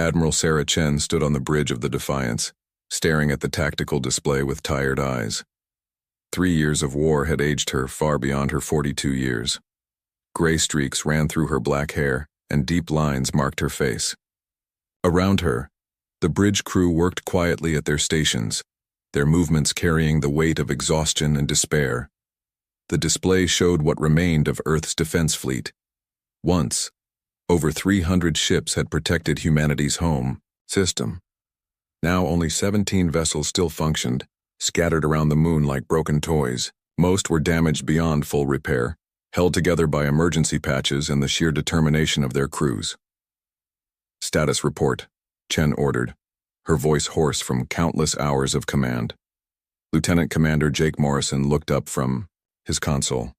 Admiral Sarah Chen stood on the bridge of the Defiance, staring at the tactical display with tired eyes. 3 years of war had aged her far beyond her 42 years. Gray streaks ran through her black hair, and deep lines marked her face. Around her, the bridge crew worked quietly at their stations, their movements carrying the weight of exhaustion and despair. The display showed what remained of Earth's defense fleet. Once, over 300 ships had protected humanity's home system. Now only 17 vessels still functioned, scattered around the moon like broken toys. Most were damaged beyond full repair, held together by emergency patches and the sheer determination of their crews. "Status report," Chen ordered, her voice hoarse from countless hours of command. Lieutenant Commander Jake Morrison looked up from his console.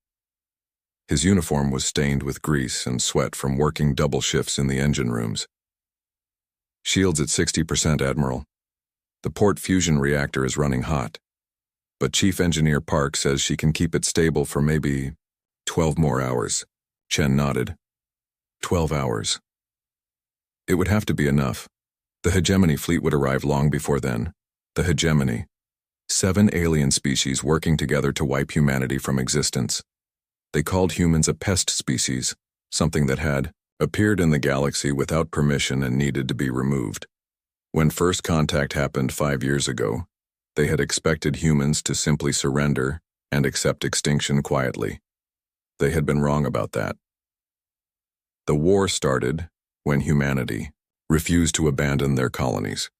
His uniform was stained with grease and sweat from working double shifts in the engine rooms. "Shields at 60%, Admiral. The port fusion reactor is running hot, but Chief Engineer Park says she can keep it stable for maybe 12 more hours. Chen nodded. 12 hours. It would have to be enough. The hegemony fleet would arrive long before then. The hegemony. 7 alien species working together to wipe humanity from existence. They called humans a pest species, something that had appeared in the galaxy without permission and needed to be removed. When first contact happened 5 years ago, they had expected humans to simply surrender and accept extinction quietly. They had been wrong about that. The war started when humanity refused to abandon their colonies.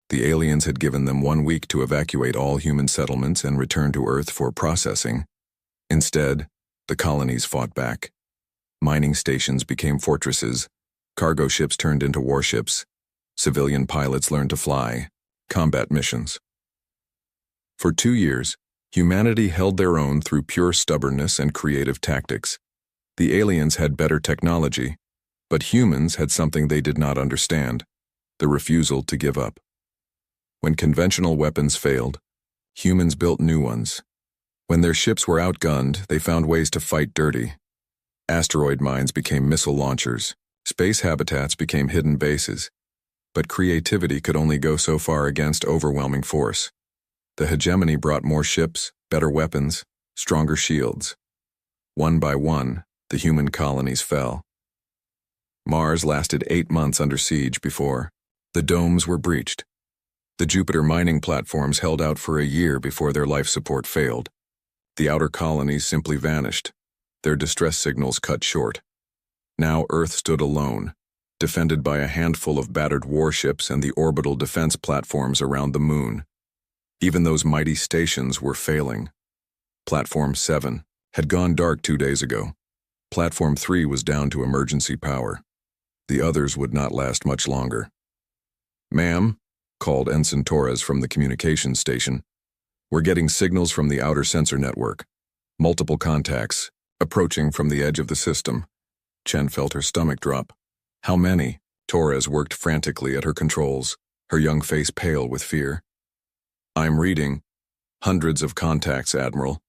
The aliens had given them 1 week to evacuate all human settlements and return to Earth for processing. Instead, the colonies fought back. Mining stations became fortresses, cargo ships turned into warships, civilian pilots learned to fly, combat missions. For 2 years, humanity held their own through pure stubbornness and creative tactics. The aliens had better technology, but humans had something they did not understand: the refusal to give up. When conventional weapons failed, humans built new ones. When their ships were outgunned, they found ways to fight dirty. Asteroid mines became missile launchers, space habitats became hidden bases. But creativity could only go so far against overwhelming force. The hegemony brought more ships, better weapons, stronger shields. One by one, the human colonies fell. Mars lasted 8 months under siege before the domes were breached. The Jupiter mining platforms held out for a year before their life support failed. The outer colonies simply vanished, their distress signals cut short. Now Earth stood alone, defended by a handful of battered warships and the orbital defense platforms around the moon. Even those mighty stations were failing. Platform 7 had gone dark 2 days ago. Platform 3 was down to emergency power. The others would not last much longer. "Ma'am," called Ensign Torres from the communications station, "we're getting signals from the outer sensor network. Multiple contacts, approaching from the edge of the system." Chen felt her stomach drop. "How many?" Torres worked frantically at her controls, her young face pale with fear. "I'm reading. Hundreds of contacts, Admiral.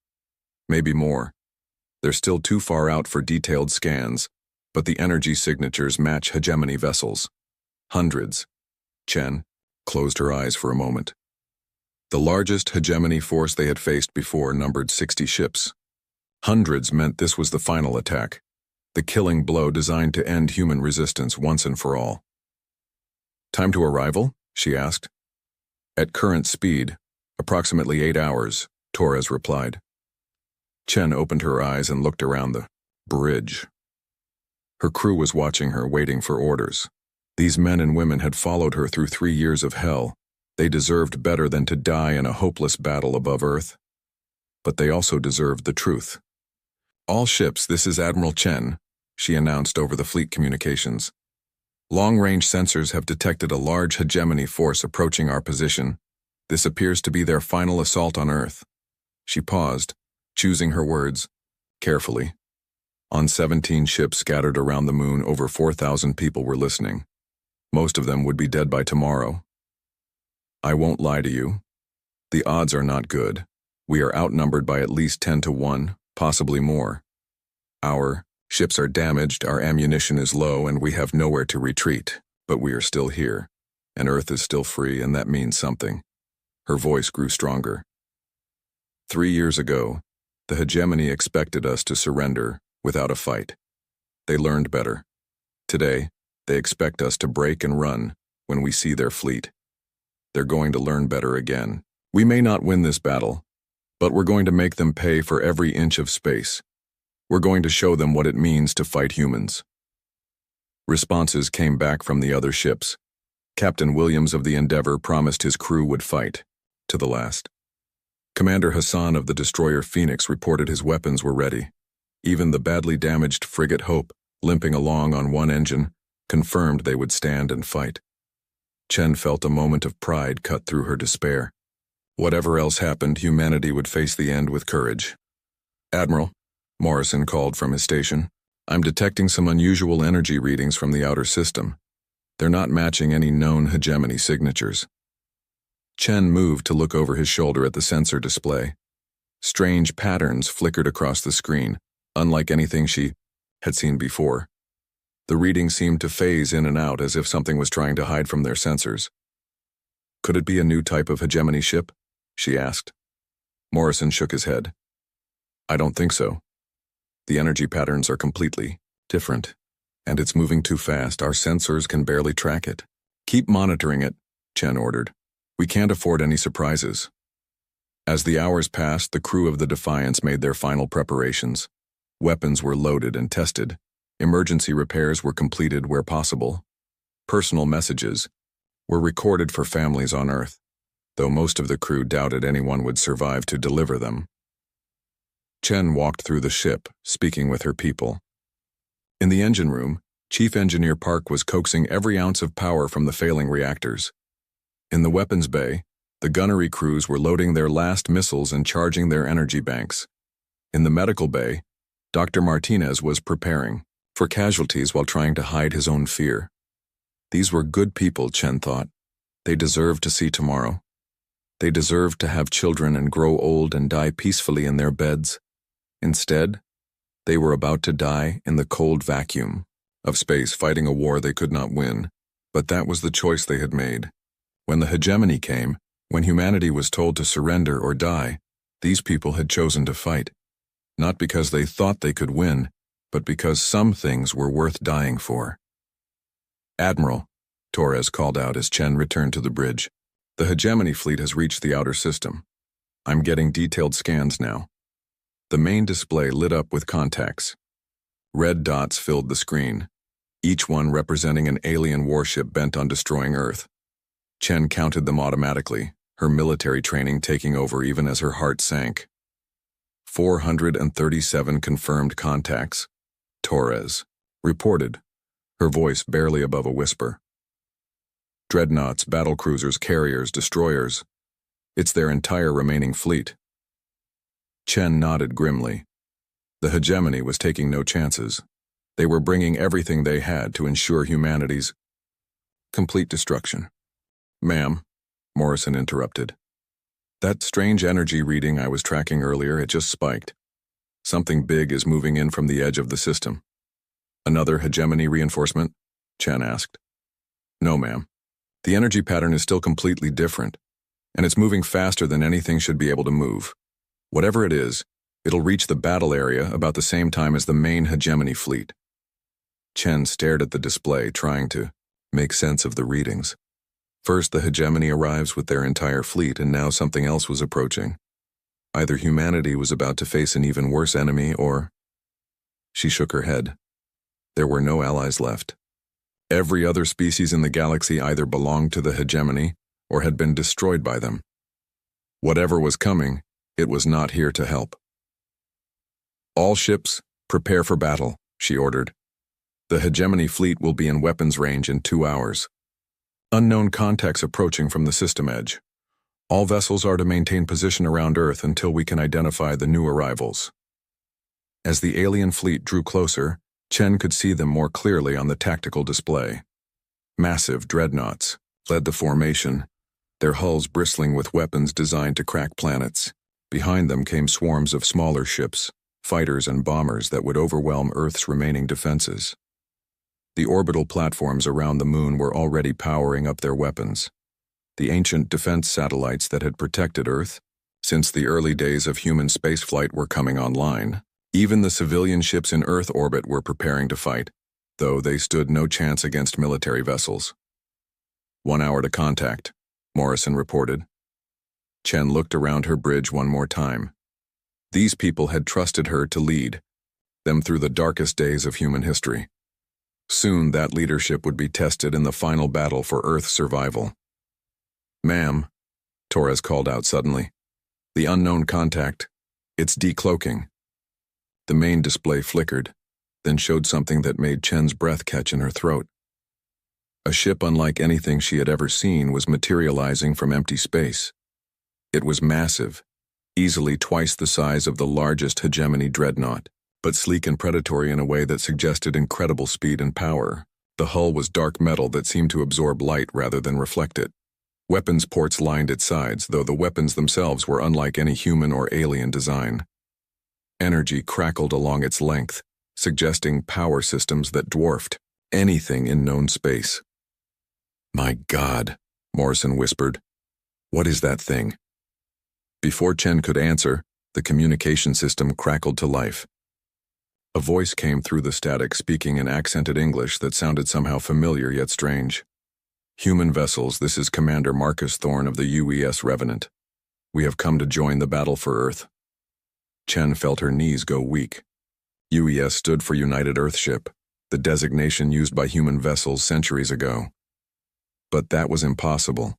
Maybe more. They're still too far out for detailed scans, but the energy signatures match hegemony vessels. Hundreds." Chen closed her eyes for a moment. The largest hegemony force they had faced before numbered 60 ships. Hundreds meant this was the final attack, the killing blow designed to end human resistance once and for all. "Time to arrival?" she asked. "At current speed, approximately 8 hours, Torres replied. Chen opened her eyes and looked around the bridge. Her crew was watching her, waiting for orders. These men and women had followed her through 3 years of hell. They deserved better than to die in a hopeless battle above Earth. But they also deserved the truth. "All ships, this is Admiral Chen," she announced over the fleet communications. "Long-range sensors have detected a large hegemony force approaching our position. This appears to be their final assault on Earth." She paused, choosing her words carefully. On 17 ships scattered around the moon, over 4,000 people were listening. Most of them would be dead by tomorrow. "I won't lie to you. The odds are not good. We are outnumbered by at least 10 to 1, possibly more. Our ships are damaged, our ammunition is low, and we have nowhere to retreat. But we are still here, and Earth is still free, and that means something. Her voice grew stronger. 3 years ago, the hegemony expected us to surrender without a fight. They learned better. Today, they expect us to break and run when we see their fleet. They're going to learn better again. We may not win this battle, but we're going to make them pay for every inch of space. We're going to show them what it means to fight humans. Responses came back from the other ships. Captain Williams of the Endeavour promised his crew would fight, to the last. Commander Hassan of the destroyer Phoenix reported his weapons were ready. Even the badly damaged frigate Hope, limping along on one engine, confirmed they would stand and fight. Chen felt a moment of pride cut through her despair. Whatever else happened, humanity would face the end with courage. "Admiral," Morrison called from his station, "I'm detecting some unusual energy readings from the outer system. They're not matching any known hegemony signatures." Chen moved to look over his shoulder at the sensor display. Strange patterns flickered across the screen, unlike anything she had seen before. The readings seemed to phase in and out as if something was trying to hide from their sensors. "Could it be a new type of hegemony ship?" she asked. Morrison shook his head. "I don't think so. The energy patterns are completely different, and it's moving too fast. Our sensors can barely track it." "Keep monitoring it," Chen ordered. "We can't afford any surprises." As the hours passed, the crew of the Defiance made their final preparations. Weapons were loaded and tested. Emergency repairs were completed where possible. Personal messages were recorded for families on Earth, though most of the crew doubted anyone would survive to deliver them. Chen walked through the ship, speaking with her people. In the engine room, Chief Engineer Park was coaxing every ounce of power from the failing reactors. In the weapons bay, the gunnery crews were loading their last missiles and charging their energy banks. In the medical bay, Dr. Martinez was preparing for casualties while trying to hide his own fear. These were good people, Chen thought. They deserved to see tomorrow. They deserved to have children and grow old and die peacefully in their beds. Instead, they were about to die in the cold vacuum of space, fighting a war they could not win. But that was the choice they had made. When the hegemony came, when humanity was told to surrender or die, these people had chosen to fight. Not because they thought they could win, but because some things were worth dying for. "Admiral," Torres called out as Chen returned to the bridge, "the hegemony fleet has reached the outer system. I'm getting detailed scans now." The main display lit up with contacts. Red dots filled the screen, each one representing an alien warship bent on destroying Earth. Chen counted them automatically, her military training taking over even as her heart sank. 437 confirmed contacts, Torres reported, her voice barely above a whisper. "Dreadnoughts, battlecruisers, carriers, destroyers. It's their entire remaining fleet." Chen nodded grimly. The hegemony was taking no chances. They were bringing everything they had to ensure humanity's complete destruction. "Ma'am," Morrison interrupted. "That strange energy reading I was tracking earlier, it just spiked. Something big is moving in from the edge of the system." "Another hegemony reinforcement?" Chen asked. "No, ma'am. The energy pattern is still completely different, and it's moving faster than anything should be able to move. Whatever it is, it'll reach the battle area about the same time as the main hegemony fleet." Chen stared at the display, trying to make sense of the readings. First, the hegemony arrives with their entire fleet, and now something else was approaching. Either humanity was about to face an even worse enemy, or... She shook her head. There were no allies left. Every other species in the galaxy either belonged to the hegemony or had been destroyed by them. Whatever was coming, it was not here to help. "All ships, prepare for battle," she ordered. "The hegemony fleet will be in weapons range in 2 hours. Unknown contacts approaching from the system edge. All vessels are to maintain position around Earth until we can identify the new arrivals." As the alien fleet drew closer, Chen could see them more clearly on the tactical display. Massive dreadnoughts led the formation, their hulls bristling with weapons designed to crack planets. Behind them came swarms of smaller ships, fighters and bombers that would overwhelm Earth's remaining defenses. The orbital platforms around the moon were already powering up their weapons. The ancient defense satellites that had protected Earth since the early days of human spaceflight were coming online. Even the civilian ships in Earth orbit were preparing to fight, though they stood no chance against military vessels. 1 hour to contact, Morrison reported. Chen looked around her bridge one more time. These people had trusted her to lead them through the darkest days of human history. Soon that leadership would be tested in the final battle for Earth's survival. "Ma'am," Torres called out suddenly. "The unknown contact. It's decloaking." The main display flickered, then showed something that made Chen's breath catch in her throat. A ship unlike anything she had ever seen was materializing from empty space. It was massive, easily twice the size of the largest hegemony dreadnought, but sleek and predatory in a way that suggested incredible speed and power. The hull was dark metal that seemed to absorb light rather than reflect it. Weapons ports lined its sides, though the weapons themselves were unlike any human or alien design. Energy crackled along its length, suggesting power systems that dwarfed anything in known space. "My God," Morrison whispered. "What is that thing?" Before Chen could answer, the communication system crackled to life. A voice came through the static, speaking in accented English that sounded somehow familiar yet strange. "Human vessels, this is Commander Marcus Thorne of the UES Revenant. We have come to join the battle for Earth." Chen felt her knees go weak. UES stood for United Earthship, the designation used by human vessels centuries ago. But that was impossible.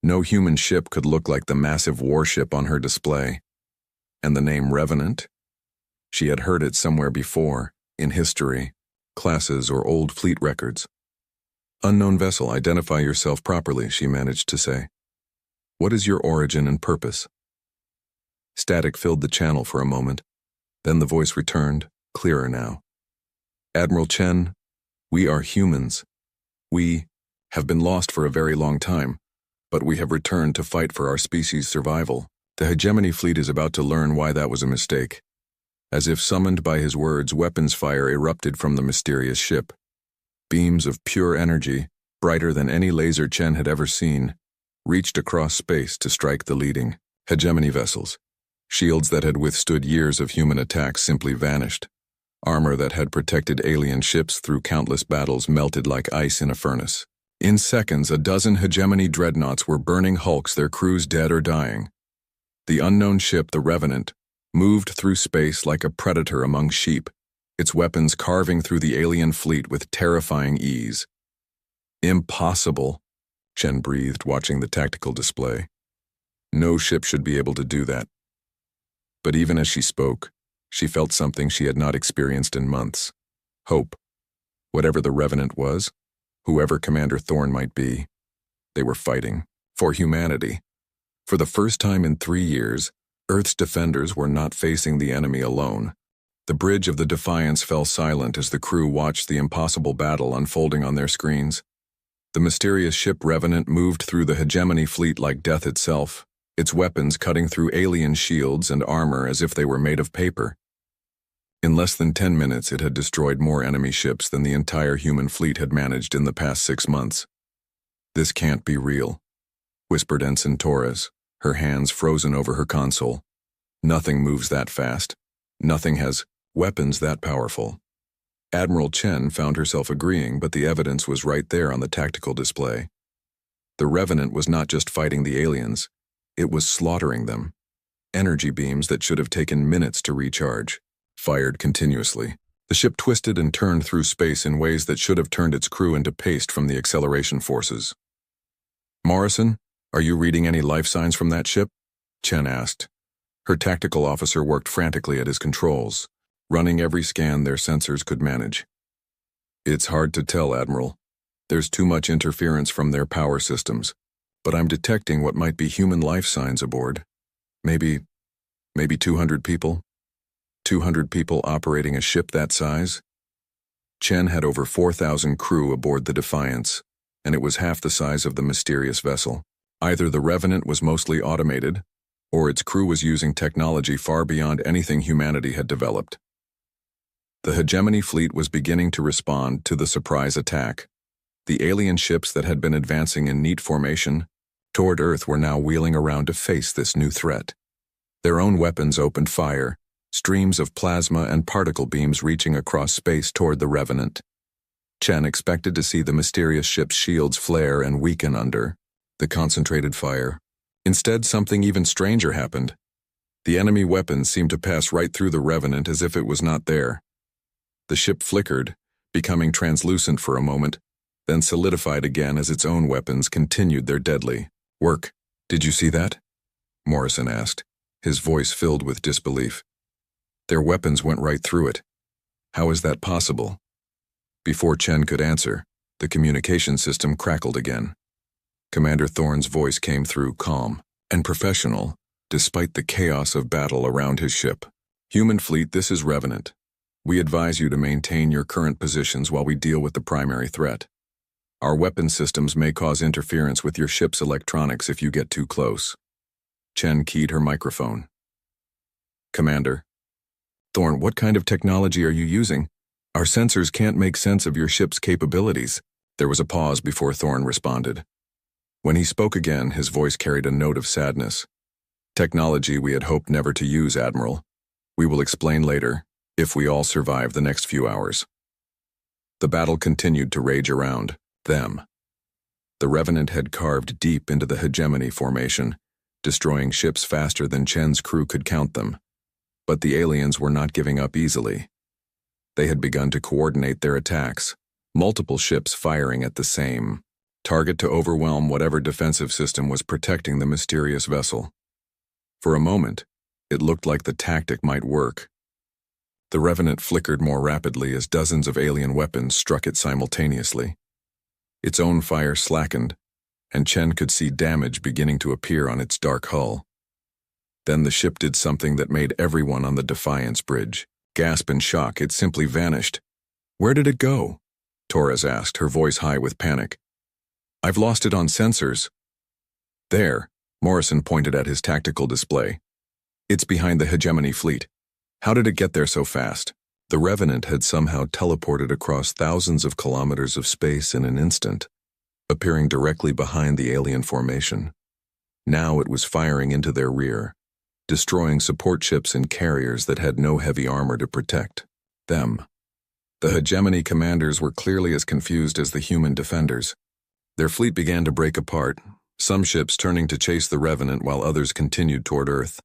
No human ship could look like the massive warship on her display. And the name Revenant? She had heard it somewhere before, in history, classes, or old fleet records. "Unknown vessel, identify yourself properly," she managed to say. "What is your origin and purpose?" Static filled the channel for a moment. Then the voice returned, clearer now. "Admiral Chen, we are humans. We have been lost for a very long time, but we have returned to fight for our species' survival. The hegemony fleet is about to learn why that was a mistake." As if summoned by his words, weapons fire erupted from the mysterious ship. Beams of pure energy, brighter than any laser Chen had ever seen, reached across space to strike the leading hegemony vessels. Shields that had withstood years of human attacks simply vanished. Armor that had protected alien ships through countless battles melted like ice in a furnace. In seconds, a dozen hegemony dreadnoughts were burning hulks, their crews dead or dying. The unknown ship, the Revenant, moved through space like a predator among sheep, its weapons carving through the alien fleet with terrifying ease. "Impossible," Chen breathed, watching the tactical display. "No ship should be able to do that." But even as she spoke, she felt something she had not experienced in months. Hope. Whatever the Revenant was, whoever Commander Thorne might be, they were fighting for humanity. For the first time in 3 years, Earth's defenders were not facing the enemy alone. The bridge of the Defiance fell silent as the crew watched the impossible battle unfolding on their screens. The mysterious ship Revenant moved through the hegemony fleet like death itself, its weapons cutting through alien shields and armor as if they were made of paper. In less than 10 minutes, it had destroyed more enemy ships than the entire human fleet had managed in the past 6 months. "This can't be real," whispered Ensign Torres, her hands frozen over her console. "Nothing moves that fast. Nothing has weapons that powerful." Admiral Chen found herself agreeing, but the evidence was right there on the tactical display. The Revenant was not just fighting the aliens, it was slaughtering them. Energy beams that should have taken minutes to recharge fired continuously. The ship twisted and turned through space in ways that should have turned its crew into paste from the acceleration forces. "Morrison, are you reading any life signs from that ship?" Chen asked. Her tactical officer worked frantically at his controls, running every scan their sensors could manage. "It's hard to tell, Admiral. There's too much interference from their power systems, but I'm detecting what might be human life signs aboard. Maybe 200 people? 200 people operating a ship that size?" Chen had over 4,000 crew aboard the Defiance, and it was half the size of the mysterious vessel. Either the Revenant was mostly automated, or its crew was using technology far beyond anything humanity had developed. The hegemony fleet was beginning to respond to the surprise attack. The alien ships that had been advancing in neat formation toward Earth were now wheeling around to face this new threat. Their own weapons opened fire, streams of plasma and particle beams reaching across space toward the Revenant. Chen expected to see the mysterious ship's shields flare and weaken under the concentrated fire. Instead, something even stranger happened. The enemy weapons seemed to pass right through the Revenant as if it was not there. The ship flickered, becoming translucent for a moment, then solidified again as its own weapons continued their deadly work. "Did you see that?" Morrison asked, his voice filled with disbelief. "Their weapons went right through it. How is that possible?" Before Chen could answer, the communication system crackled again. Commander Thorne's voice came through calm and professional, despite the chaos of battle around his ship. "Human fleet, this is Revenant. We advise you to maintain your current positions while we deal with the primary threat. Our weapon systems may cause interference with your ship's electronics if you get too close." Chen keyed her microphone. "Commander." "Thorne, what kind of technology are you using? Our sensors can't make sense of your ship's capabilities." There was a pause before Thorne responded. When he spoke again, his voice carried a note of sadness. "Technology we had hoped never to use, Admiral. We will explain later, if we all survive the next few hours." The battle continued to rage around them. The Revenant had carved deep into the hegemony formation, destroying ships faster than Chen's crew could count them. But the aliens were not giving up easily. They had begun to coordinate their attacks, multiple ships firing at the same target to overwhelm whatever defensive system was protecting the mysterious vessel. For a moment, it looked like the tactic might work. The Revenant flickered more rapidly as dozens of alien weapons struck it simultaneously. Its own fire slackened, and Chen could see damage beginning to appear on its dark hull. Then the ship did something that made everyone on the Defiance bridge gasp in shock. It simply vanished. "Where did it go?" Torres asked, her voice high with panic. "I've lost it on sensors." "There," Morrison pointed at his tactical display. "It's behind the hegemony fleet. How did it get there so fast?" The Revenant had somehow teleported across thousands of kilometers of space in an instant, appearing directly behind the alien formation. Now it was firing into their rear, destroying support ships and carriers that had no heavy armor to protect them. The hegemony commanders were clearly as confused as the human defenders. Their fleet began to break apart, some ships turning to chase the Revenant while others continued toward Earth.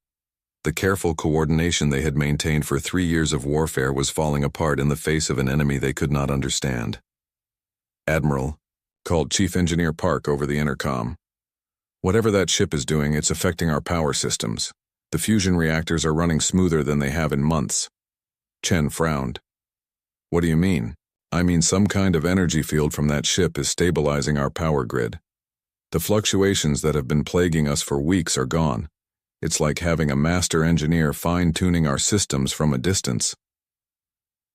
The careful coordination they had maintained for 3 years of warfare was falling apart in the face of an enemy they could not understand. "Admiral," called Chief Engineer Park over the intercom. "Whatever that ship is doing, it's affecting our power systems. The fusion reactors are running smoother than they have in months." Chen frowned. "What do you mean?" "I mean some kind of energy field from that ship is stabilizing our power grid. The fluctuations that have been plaguing us for weeks are gone. It's like having a master engineer fine-tuning our systems from a distance."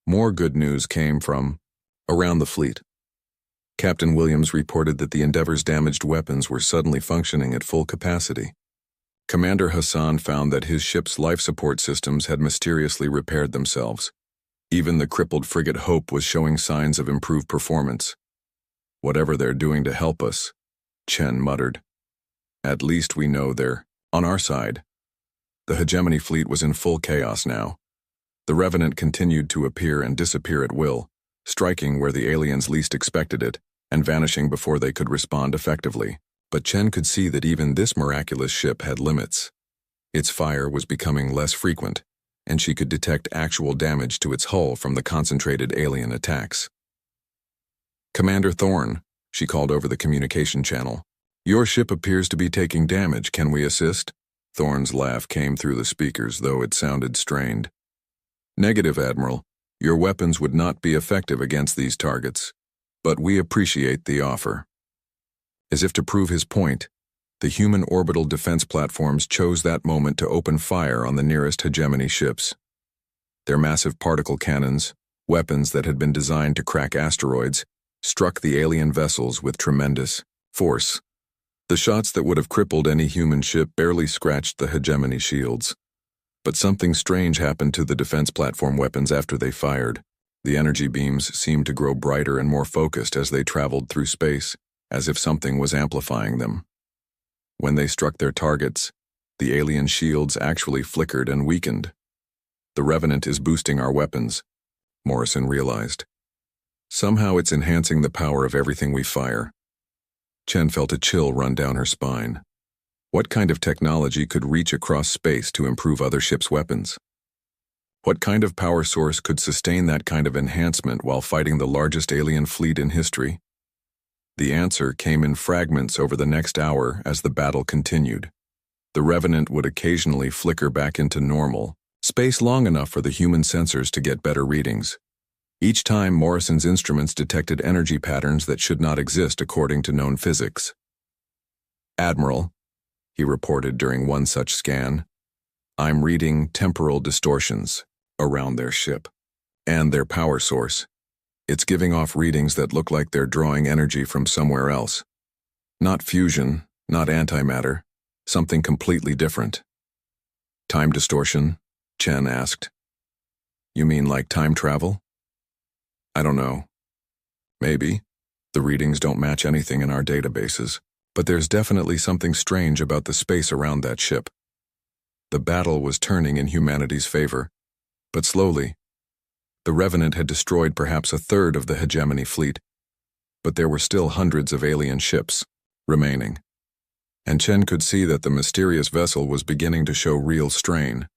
More good news came from around the fleet. Captain Williams reported that the Endeavor's damaged weapons were suddenly functioning at full capacity. Commander Hassan found that his ship's life support systems had mysteriously repaired themselves. Even the crippled frigate Hope was showing signs of improved performance. "Whatever they're doing to help us," Chen muttered. "At least we know they're on our side." The hegemony fleet was in full chaos now. The Revenant continued to appear and disappear at will, striking where the aliens least expected it, and vanishing before they could respond effectively. But Chen could see that even this miraculous ship had limits. Its fire was becoming less frequent, and she could detect actual damage to its hull from the concentrated alien attacks. "Commander Thorne," she called over the communication channel. "Your ship appears to be taking damage. Can we assist?" Thorne's laugh came through the speakers, though it sounded strained. "Negative, Admiral. Your weapons would not be effective against these targets, but we appreciate the offer." As if to prove his point, the human orbital defense platforms chose that moment to open fire on the nearest hegemony ships. Their massive particle cannons, weapons that had been designed to crack asteroids, struck the alien vessels with tremendous force. The shots that would have crippled any human ship barely scratched the hegemony shields. But something strange happened to the defense platform weapons after they fired. The energy beams seemed to grow brighter and more focused as they traveled through space, as if something was amplifying them. When they struck their targets, the alien shields actually flickered and weakened. The Revenant is boosting our weapons, Morrison realized. Somehow it's enhancing the power of everything we fire. Chen felt a chill run down her spine. What kind of technology could reach across space to improve other ships' weapons? What kind of power source could sustain that kind of enhancement while fighting the largest alien fleet in history? The answer came in fragments over the next hour as the battle continued. The Revenant would occasionally flicker back into normal, space long enough for the human sensors to get better readings. Each time, Morrison's instruments detected energy patterns that should not exist according to known physics. "Admiral," he reported during one such scan, "I'm reading temporal distortions around their ship and their power source. It's giving off readings that look like they're drawing energy from somewhere else. Not fusion, not antimatter, something completely different." "Time distortion?" Chen asked. "You mean like time travel?" "I don't know. Maybe. The readings don't match anything in our databases, but there's definitely something strange about the space around that ship." The battle was turning in humanity's favor, but slowly. The Revenant had destroyed perhaps a third of the hegemony fleet, but there were still hundreds of alien ships remaining. And Chen could see that the mysterious vessel was beginning to show real strain.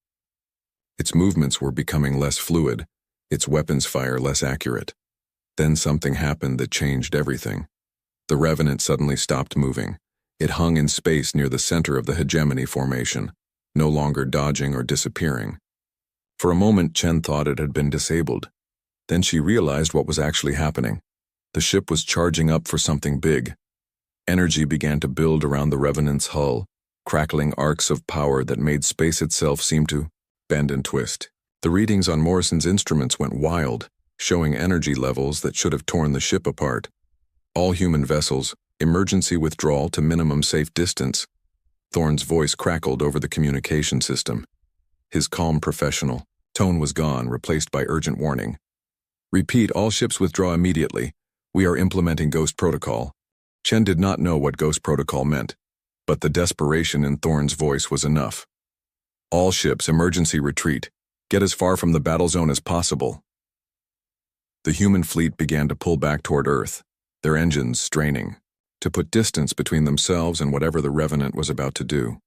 Its movements were becoming less fluid, its weapons fire less accurate. Then something happened that changed everything. The Revenant suddenly stopped moving. It hung in space near the center of the hegemony formation, no longer dodging or disappearing. For a moment, Chen thought it had been disabled. Then she realized what was actually happening. The ship was charging up for something big. Energy began to build around the Revenant's hull, crackling arcs of power that made space itself seem to bend and twist. The readings on Morrison's instruments went wild, showing energy levels that should have torn the ship apart. "All human vessels, emergency withdrawal to minimum safe distance." Thorne's voice crackled over the communication system. His calm professional tone was gone, replaced by urgent warning. "Repeat, all ships withdraw immediately. We are implementing Ghost Protocol." Chen did not know what Ghost Protocol meant, but the desperation in Thorne's voice was enough. "All ships, emergency retreat. Get as far from the battle zone as possible." The human fleet began to pull back toward Earth, their engines straining, to put distance between themselves and whatever the Revenant was about to do.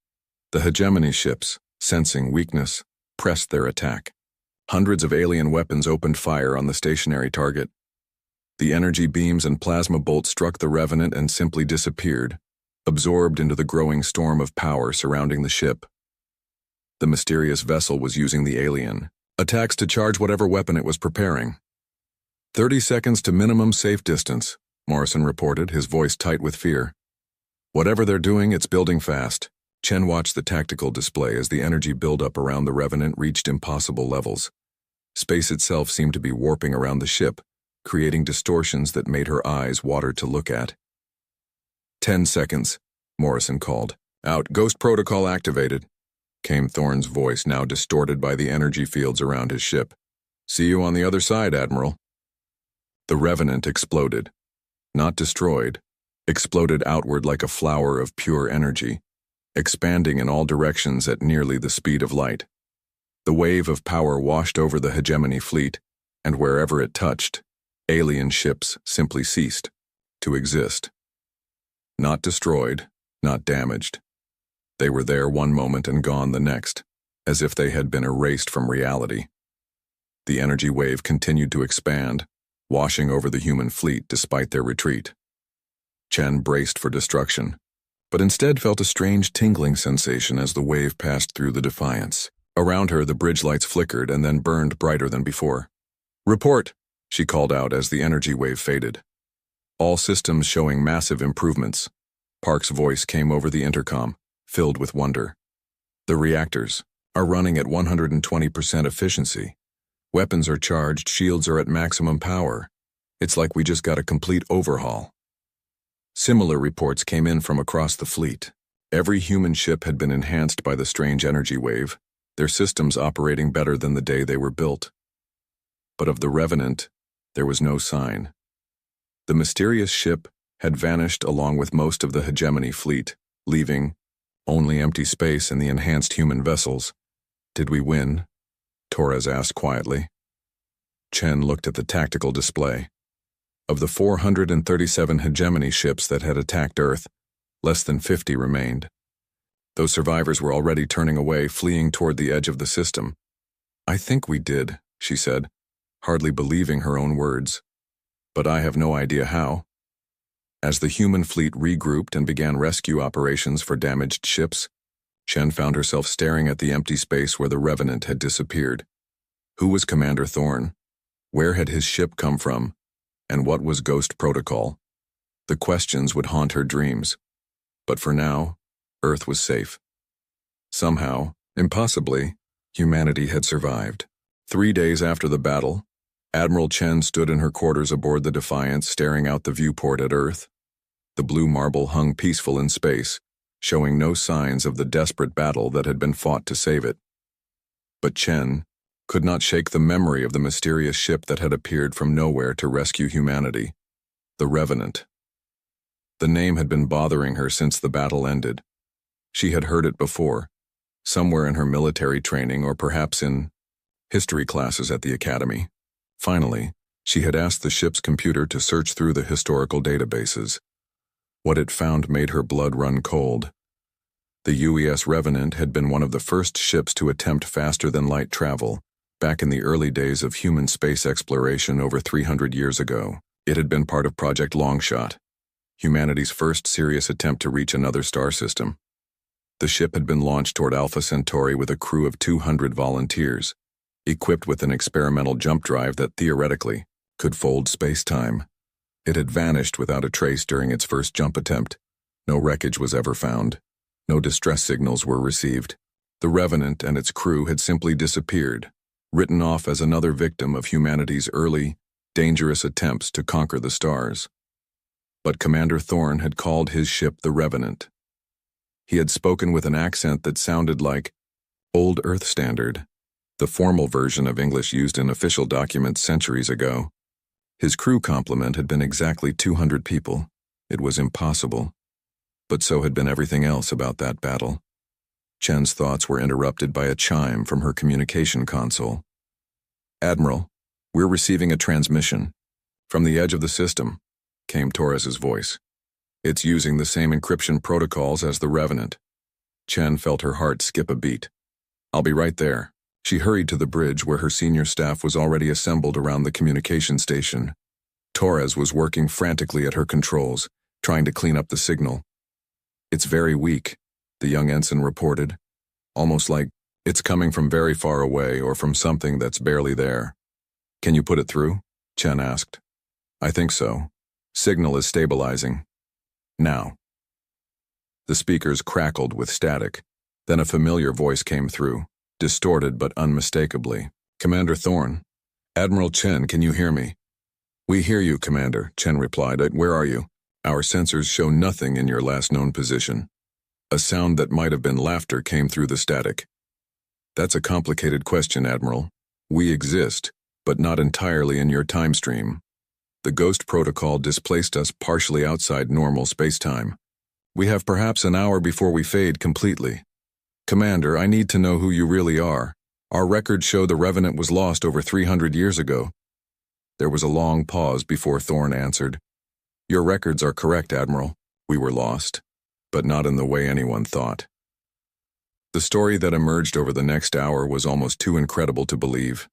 The hegemony ships, sensing weakness, pressed their attack. Hundreds of alien weapons opened fire on the stationary target. The energy beams and plasma bolts struck the Revenant and simply disappeared, absorbed into the growing storm of power surrounding the ship. The mysterious vessel was using the alien attacks to charge whatever weapon it was preparing. 30 seconds to minimum safe distance, Morrison reported, his voice tight with fear. "Whatever they're doing, it's building fast." Chen watched the tactical display as the energy buildup around the Revenant reached impossible levels. Space itself seemed to be warping around the ship, creating distortions that made her eyes water to look at. 10 seconds, Morrison called. "Out, Ghost Protocol activated," came Thorne's voice, now distorted by the energy fields around his ship. "See you on the other side, Admiral." The Revenant exploded. Not destroyed, exploded outward like a flower of pure energy, expanding in all directions at nearly the speed of light. The wave of power washed over the hegemony fleet, and wherever it touched, alien ships simply ceased to exist. Not destroyed, not damaged. They were there one moment and gone the next, as if they had been erased from reality. The energy wave continued to expand, washing over the human fleet despite their retreat. Chen braced for destruction, but instead felt a strange tingling sensation as the wave passed through the Defiance. Around her, the bridge lights flickered and then burned brighter than before. "Report," she called out as the energy wave faded. "All systems showing massive improvements." Park's voice came over the intercom, filled with wonder. "The reactors are running at 120% efficiency. Weapons are charged, shields are at maximum power. It's like we just got a complete overhaul." Similar reports came in from across the fleet. Every human ship had been enhanced by the strange energy wave, their systems operating better than the day they were built. But of the Revenant, there was no sign. The mysterious ship had vanished along with most of the hegemony fleet, leaving only empty space in the enhanced human vessels. Did we win? Torres asked quietly. Chen looked at the tactical display. Of the 437 hegemony ships that had attacked Earth, less than 50 remained. Those survivors were already turning away, fleeing toward the edge of the system. I think we did, she said, hardly believing her own words. But I have no idea how. As the human fleet regrouped and began rescue operations for damaged ships, Chen found herself staring at the empty space where the Revenant had disappeared. Who was Commander Thorne? Where had his ship come from? And what was Ghost Protocol? The questions would haunt her dreams. But for now, Earth was safe. Somehow, impossibly, humanity had survived. 3 days after the battle, Admiral Chen stood in her quarters aboard the Defiance, staring out the viewport at Earth. The blue marble hung peaceful in space, showing no signs of the desperate battle that had been fought to save it. But Chen could not shake the memory of the mysterious ship that had appeared from nowhere to rescue humanity, the Revenant. The name had been bothering her since the battle ended. She had heard it before, somewhere in her military training or perhaps in history classes at the academy. Finally, she had asked the ship's computer to search through the historical databases. What it found made her blood run cold. The UES Revenant had been one of the first ships to attempt faster-than-light travel, back in the early days of human space exploration over 300 years ago. It had been part of Project Longshot, humanity's first serious attempt to reach another star system. The ship had been launched toward Alpha Centauri with a crew of 200 volunteers, equipped with an experimental jump drive that theoretically could fold space-time. It had vanished without a trace during its first jump attempt. No wreckage was ever found. No distress signals were received. The Revenant and its crew had simply disappeared, written off as another victim of humanity's early, dangerous attempts to conquer the stars. But Commander Thorne had called his ship the Revenant. He had spoken with an accent that sounded like Old Earth Standard, the formal version of English used in official documents centuries ago. His crew complement had been exactly 200 people. It was impossible. But so had been everything else about that battle. Chen's thoughts were interrupted by a chime from her communication console. Admiral, we're receiving a transmission. From the edge of the system, came Torres's voice. It's using the same encryption protocols as the Revenant. Chen felt her heart skip a beat. I'll be right there. She hurried to the bridge where her senior staff was already assembled around the communication station. Torres was working frantically at her controls, trying to clean up the signal. It's very weak, the young ensign reported, almost like it's coming from very far away or from something that's barely there. Can you put it through? Chen asked. I think so. Signal is stabilizing. Now. The speakers crackled with static. Then a familiar voice came through, distorted but unmistakably. Commander Thorne. Admiral Chen, can you hear me? We hear you, Commander, Chen replied. Where are you? Our sensors show nothing in your last known position. A sound that might have been laughter came through the static. That's a complicated question, Admiral. We exist, but not entirely in your time stream. The Ghost Protocol displaced us partially outside normal space-time. We have perhaps an hour before we fade completely. Commander, I need to know who you really are. Our records show the Revenant was lost over 300 years ago. There was a long pause before Thorne answered. Your records are correct, Admiral. We were lost, but not in the way anyone thought. The story that emerged over the next hour was almost too incredible to believe.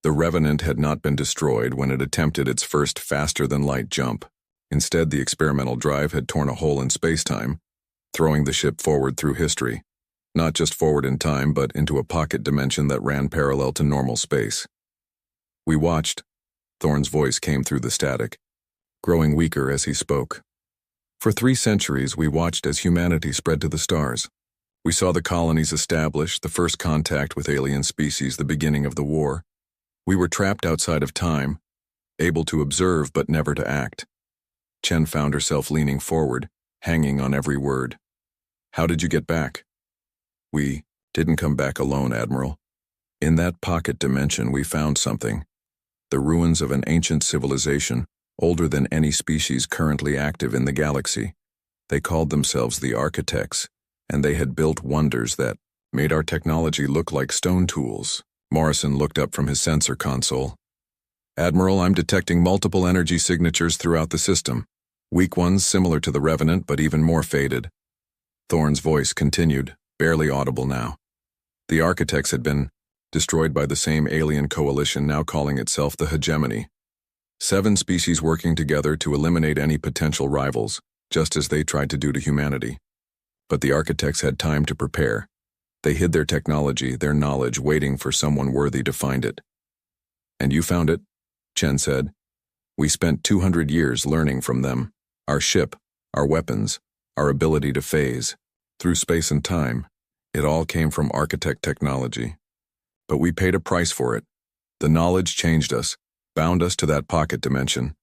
The Revenant had not been destroyed when it attempted its first faster-than-light jump. Instead, the experimental drive had torn a hole in space-time, throwing the ship forward through history. Not just forward in time, but into a pocket dimension that ran parallel to normal space. We watched. Thorne's voice came through the static, growing weaker as he spoke. For 3 centuries, we watched as humanity spread to the stars. We saw the colonies establish, the first contact with alien species, the beginning of the war. We were trapped outside of time, able to observe but never to act. Chen found herself leaning forward, hanging on every word. How did you get back? We didn't come back alone, Admiral. In that pocket dimension, we found something. the ruins of an ancient civilization, older than any species currently active in the galaxy. They called themselves the Architects, and they had built wonders that made our technology look like stone tools. Morrison looked up from his sensor console. Admiral, I'm detecting multiple energy signatures throughout the system. Weak ones similar to the Revenant, but even more faded. Thorne's voice continued, barely audible now. The Architects had been destroyed by the same alien coalition now calling itself the Hegemony. 7 species working together to eliminate any potential rivals, just as they tried to do to humanity. But the Architects had time to prepare. They hid their technology, their knowledge, waiting for someone worthy to find it. And you found it, Chen said. We spent 200 years learning from them. Our ship, our weapons, our ability to phase. Through space and time, it all came from Architect technology. But we paid a price for it. The knowledge changed us, bound us to that pocket dimension.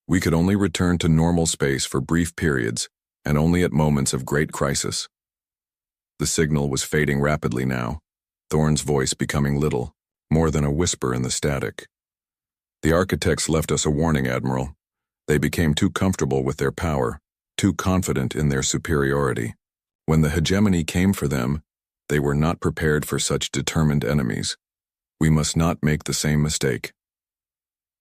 We could only return to normal space for brief periods, and only at moments of great crisis. The signal was fading rapidly now, Thorne's voice becoming little, more than a whisper in the static. The Architects left us a warning, Admiral. They became too comfortable with their power, too confident in their superiority. When the Hegemony came for them, they were not prepared for such determined enemies. We must not make the same mistake.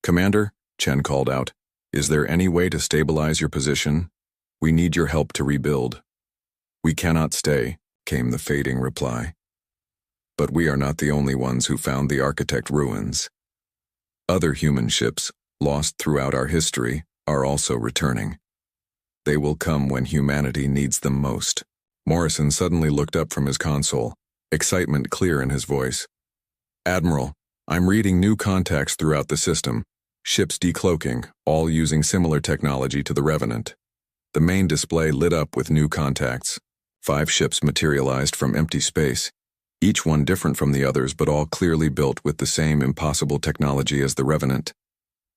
Commander, Chen called out, is there any way to stabilize your position? We need your help to rebuild. We cannot stay, came the fading reply. But we are not the only ones who found the Architect ruins. Other human ships, lost throughout our history, are also returning. They will come when humanity needs them most. Morrison suddenly looked up from his console, excitement clear in his voice. Admiral, I'm reading new contacts throughout the system. Ships decloaking, all using similar technology to the Revenant. The main display lit up with new contacts. 5 ships materialized from empty space, each one different from the others but all clearly built with the same impossible technology as the Revenant.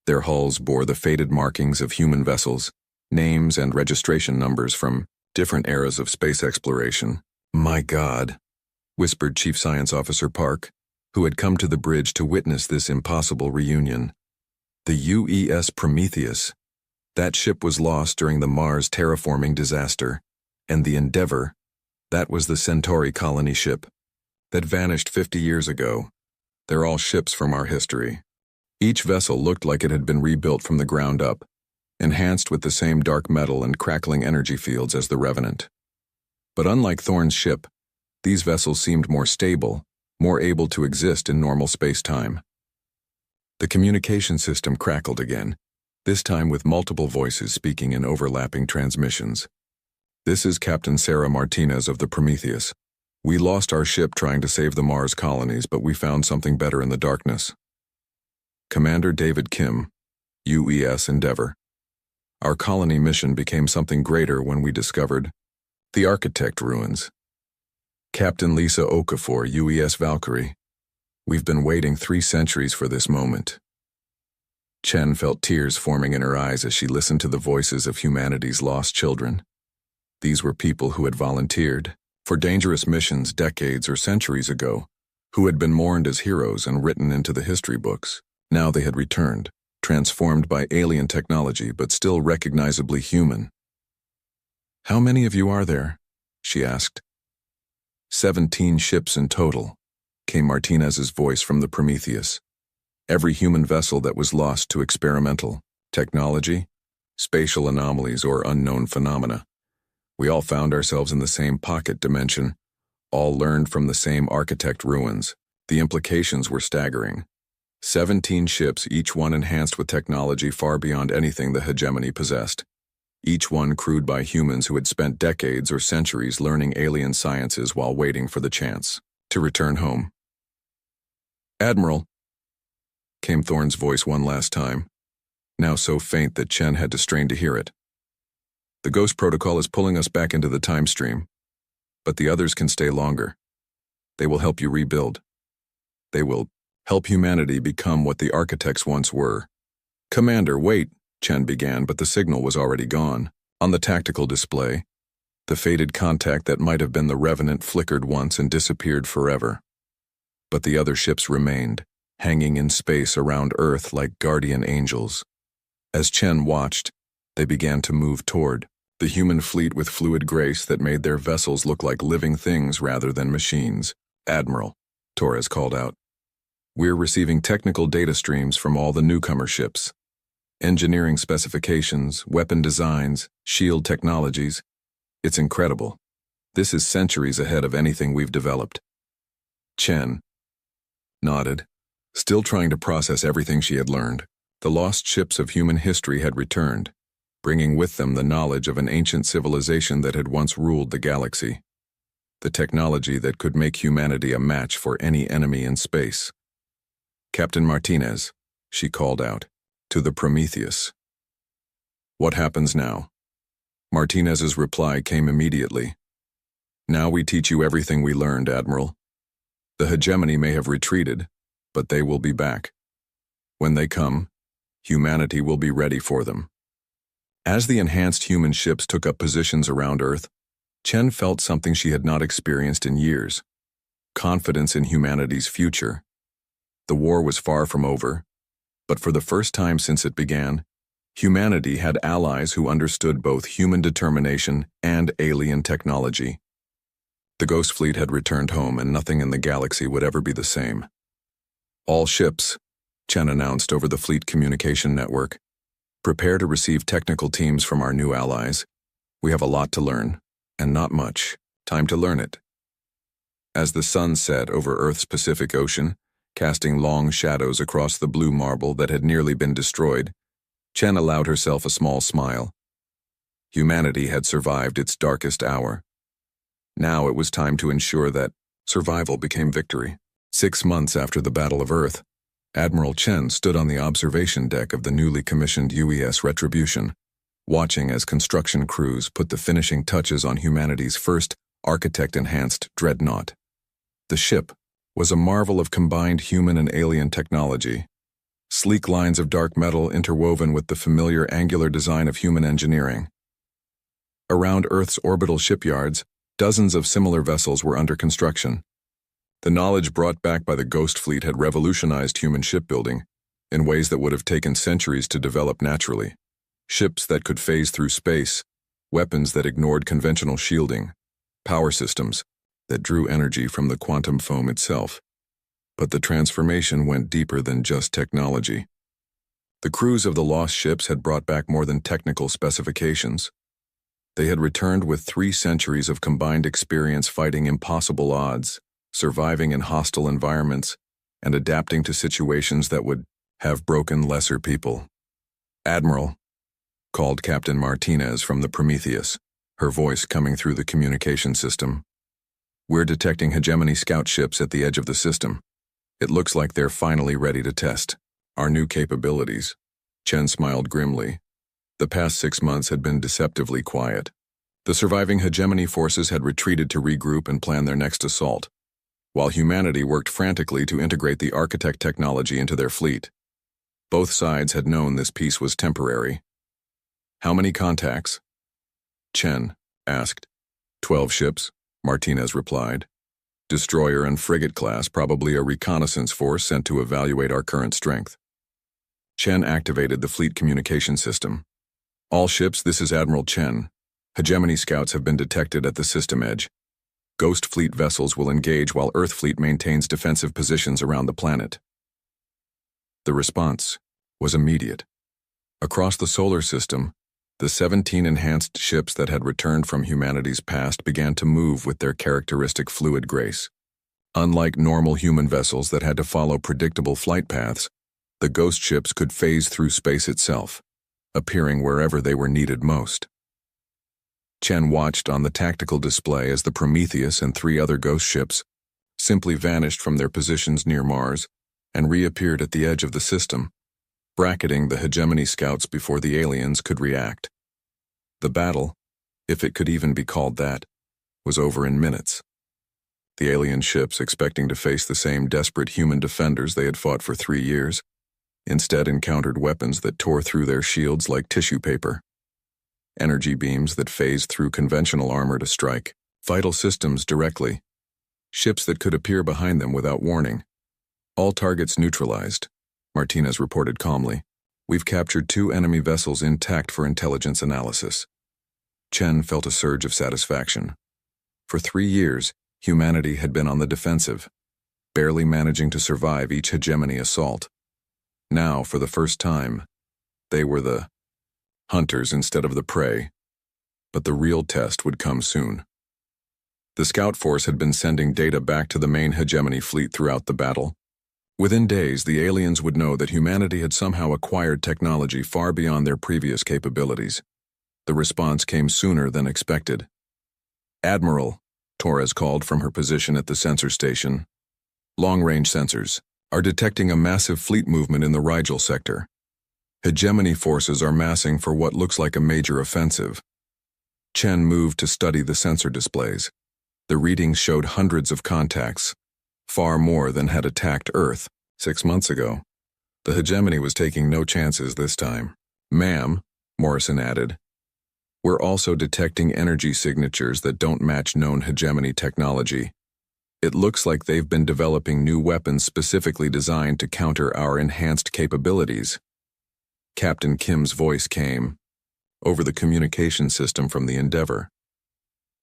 Their hulls bore the faded markings of human vessels, names and registration numbers from different eras of space exploration. My God, whispered Chief Science Officer Park, who had come to the bridge to witness this impossible reunion. The UES Prometheus. That ship was lost during the Mars terraforming disaster, and the Endeavour, that was the Centauri colony ship, that vanished 50 years ago. They're all ships from our history. Each vessel looked like it had been rebuilt from the ground up, enhanced with the same dark metal and crackling energy fields as the Revenant. But unlike Thorne's ship, these vessels seemed more stable, more able to exist in normal space-time. The communication system crackled again, this time with multiple voices speaking in overlapping transmissions. This is Captain Sarah Martinez of the Prometheus. We lost our ship trying to save the Mars colonies, but we found something better in the darkness. Commander David Kim, UES Endeavour. Our colony mission became something greater when we discovered the Architect ruins. Captain Lisa Okafor, UES Valkyrie. We've been waiting 3 centuries for this moment. Chen felt tears forming in her eyes as she listened to the voices of humanity's lost children. These were people who had volunteered for dangerous missions decades or centuries ago, who had been mourned as heroes and written into the history books. Now they had returned, transformed by alien technology but still recognizably human. How many of you are there? She asked. 17 ships in total, came Martinez's voice from the Prometheus. Every human vessel that was lost to experimental technology, spatial anomalies, or unknown phenomena. We all found ourselves in the same pocket dimension, all learned from the same Architect ruins. The implications were staggering. 17 ships, each one enhanced with technology far beyond anything the Hegemony possessed. Each one crewed by humans who had spent decades or centuries learning alien sciences while waiting for the chance to return home. Admiral, came Thorne's voice one last time, now so faint that Chen had to strain to hear it. The Ghost Protocol is pulling us back into the time stream, but the others can stay longer. They will help you rebuild. They will help humanity become what the Architects once were. Commander, wait, Chen began, but the signal was already gone. On the tactical display, the faded contact that might have been the Revenant flickered once and disappeared forever. But the other ships remained, hanging in space around Earth like guardian angels. As Chen watched, they began to move toward the human fleet with fluid grace that made their vessels look like living things rather than machines. "Admiral," Torres called out, "we're receiving technical data streams from all the newcomer ships. Engineering specifications, weapon designs, shield technologies. It's incredible. This is centuries ahead of anything we've developed." Chen nodded, still trying to process everything she had learned. The lost ships of human history had returned, bringing with them the knowledge of an ancient civilization that had once ruled the galaxy. The technology that could make humanity a match for any enemy in space. "Captain Martinez," she called out, to the Prometheus. "What happens now?" Martinez's reply came immediately. "Now we teach you everything we learned, Admiral. The hegemony may have retreated, but they will be back. When they come, humanity will be ready for them." As the enhanced human ships took up positions around Earth, Chen felt something she had not experienced in years: confidence in humanity's future. The war was far from over, but for the first time since it began, humanity had allies who understood both human determination and alien technology. The Ghost Fleet had returned home, and nothing in the galaxy would ever be the same. "All ships," Chen announced over the fleet communication network, "prepare to receive technical teams from our new allies. We have a lot to learn, and not much. Time to learn it." As the sun set over Earth's Pacific Ocean, casting long shadows across the blue marble that had nearly been destroyed, Chen allowed herself a small smile. Humanity had survived its darkest hour. Now it was time to ensure that survival became victory. 6 months after the Battle of Earth, Admiral Chen stood on the observation deck of the newly commissioned UES Retribution, watching as construction crews put the finishing touches on humanity's first architect-enhanced dreadnought. The ship was a marvel of combined human and alien technology. Sleek lines of dark metal interwoven with the familiar angular design of human engineering. Around Earth's orbital shipyards, dozens of similar vessels were under construction. The knowledge brought back by the Ghost Fleet had revolutionized human shipbuilding in ways that would have taken centuries to develop naturally. Ships that could phase through space, weapons that ignored conventional shielding, power systems that drew energy from the quantum foam itself. But the transformation went deeper than just technology. The crews of the lost ships had brought back more than technical specifications. They had returned with 3 centuries of combined experience fighting impossible odds, surviving in hostile environments, and adapting to situations that would have broken lesser people. "Admiral," called Captain Martinez from the Prometheus, her voice coming through the communication system. "We're detecting hegemony scout ships at the edge of the system. It looks like they're finally ready to test our new capabilities." Chen smiled grimly. The past 6 months had been deceptively quiet. The surviving hegemony forces had retreated to regroup and plan their next assault, while humanity worked frantically to integrate the architect technology into their fleet. Both sides had known this peace was temporary. "How many contacts?" Chen asked. 12 ships, Martinez replied. "Destroyer and frigate class, probably a reconnaissance force sent to evaluate our current strength." Chen activated the fleet communication system. "All ships, this is Admiral Chen. Hegemony scouts have been detected at the system edge. Ghost Fleet vessels will engage while Earth Fleet maintains defensive positions around the planet." The response was immediate. Across the solar system, the 17 enhanced ships that had returned from humanity's past began to move with their characteristic fluid grace. Unlike normal human vessels that had to follow predictable flight paths, the ghost ships could phase through space itself, appearing wherever they were needed most. Chen watched on the tactical display as the Prometheus and 3 other ghost ships simply vanished from their positions near Mars and reappeared at the edge of the system, bracketing the hegemony scouts before the aliens could react. The battle, if it could even be called that, was over in minutes. The alien ships, expecting to face the same desperate human defenders they had fought for 3 years, instead encountered weapons that tore through their shields like tissue paper. Energy beams that phased through conventional armor to strike vital systems directly. Ships that could appear behind them without warning. All targets neutralized, Martinez reported calmly. We've captured 2 enemy vessels intact for intelligence analysis. Chen felt a surge of satisfaction. For 3 years, humanity had been on the defensive, barely managing to survive each hegemony assault. Now, for the first time, they were the hunters instead of the prey. But the real test would come soon. The scout force had been sending data back to the main hegemony fleet throughout the battle. Within days, the aliens would know that humanity had somehow acquired technology far beyond their previous capabilities. The response came sooner than expected. "Admiral," Torres called from her position at the sensor station. "Long-range sensors are detecting a massive fleet movement in the Rigel sector. Hegemony forces are massing for what looks like a major offensive." Chen moved to study the sensor displays. The readings showed hundreds of contacts, far more than had attacked Earth 6 months ago. The hegemony was taking no chances this time. "Ma'am," Morrison added, "we're also detecting energy signatures that don't match known hegemony technology. It looks like they've been developing new weapons specifically designed to counter our enhanced capabilities." Captain Kim's voice came over the communication system from the Endeavor.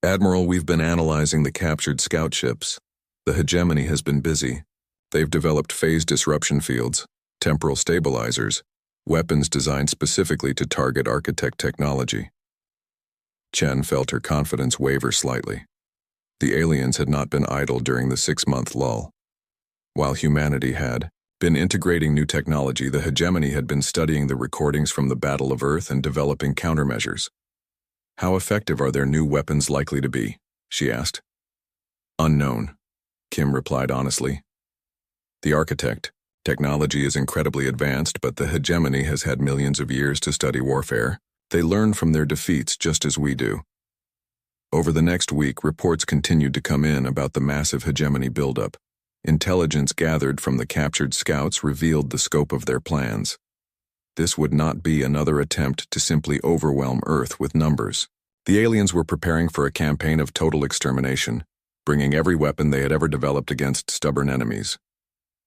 "Admiral, we've been analyzing the captured scout ships. The hegemony has been busy. They've developed phase disruption fields, temporal stabilizers, weapons designed specifically to target architect technology." Chen felt her confidence waver slightly. The aliens had not been idle during the 6-month lull. While humanity had been integrating new technology, the hegemony had been studying the recordings from the Battle of Earth and developing countermeasures. "How effective are their new weapons likely to be?" she asked. "Unknown," Kim replied honestly. "The architect technology is incredibly advanced, but the hegemony has had millions of years to study warfare. They learn from their defeats just as we do." Over the next week, reports continued to come in about the massive hegemony buildup. Intelligence gathered from the captured scouts revealed the scope of their plans. This would not be another attempt to simply overwhelm Earth with numbers. The aliens were preparing for a campaign of total extermination, bringing every weapon they had ever developed against stubborn enemies.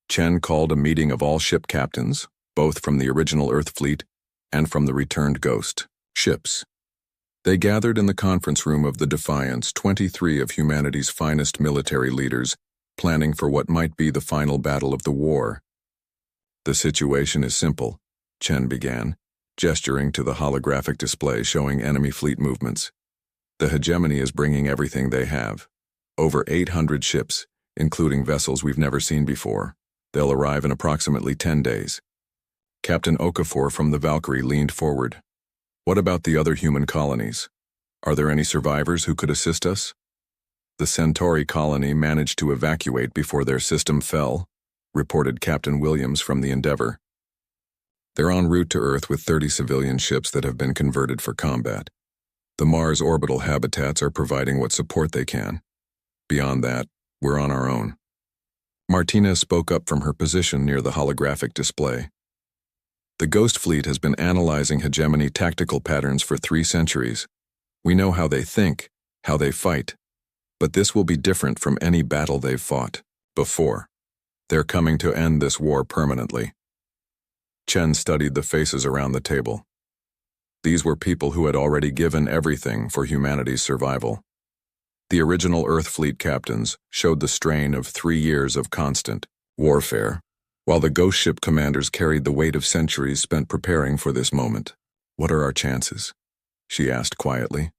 Chen called a meeting of all ship captains, both from the original Earth fleet and from the returned Ghost ships. They gathered in the conference room of the Defiance, 23 of humanity's finest military leaders, planning for what might be the final battle of the war. "The situation is simple," Chen began, gesturing to the holographic display showing enemy fleet movements. "The hegemony is bringing everything they have. Over 800 ships, including vessels we've never seen before. They'll arrive in approximately 10 days. Captain Okafor from the Valkyrie leaned forward. "What about the other human colonies? Are there any survivors who could assist us?" "The Centauri colony managed to evacuate before their system fell," reported Captain Williams from the Endeavor. "They're en route to Earth with 30 civilian ships that have been converted for combat. The Mars orbital habitats are providing what support they can. Beyond that, we're on our own." Martinez spoke up from her position near the holographic display. "The Ghost Fleet has been analyzing hegemony tactical patterns for 3 centuries. We know how they think, how they fight. But this will be different from any battle they've fought before. They're coming to end this war permanently." Chen studied the faces around the table. These were people who had already given everything for humanity's survival. The original Earth fleet captains showed the strain of 3 years of constant warfare, while the Ghost ship commanders carried the weight of centuries spent preparing for this moment. "What are our chances?" she asked quietly.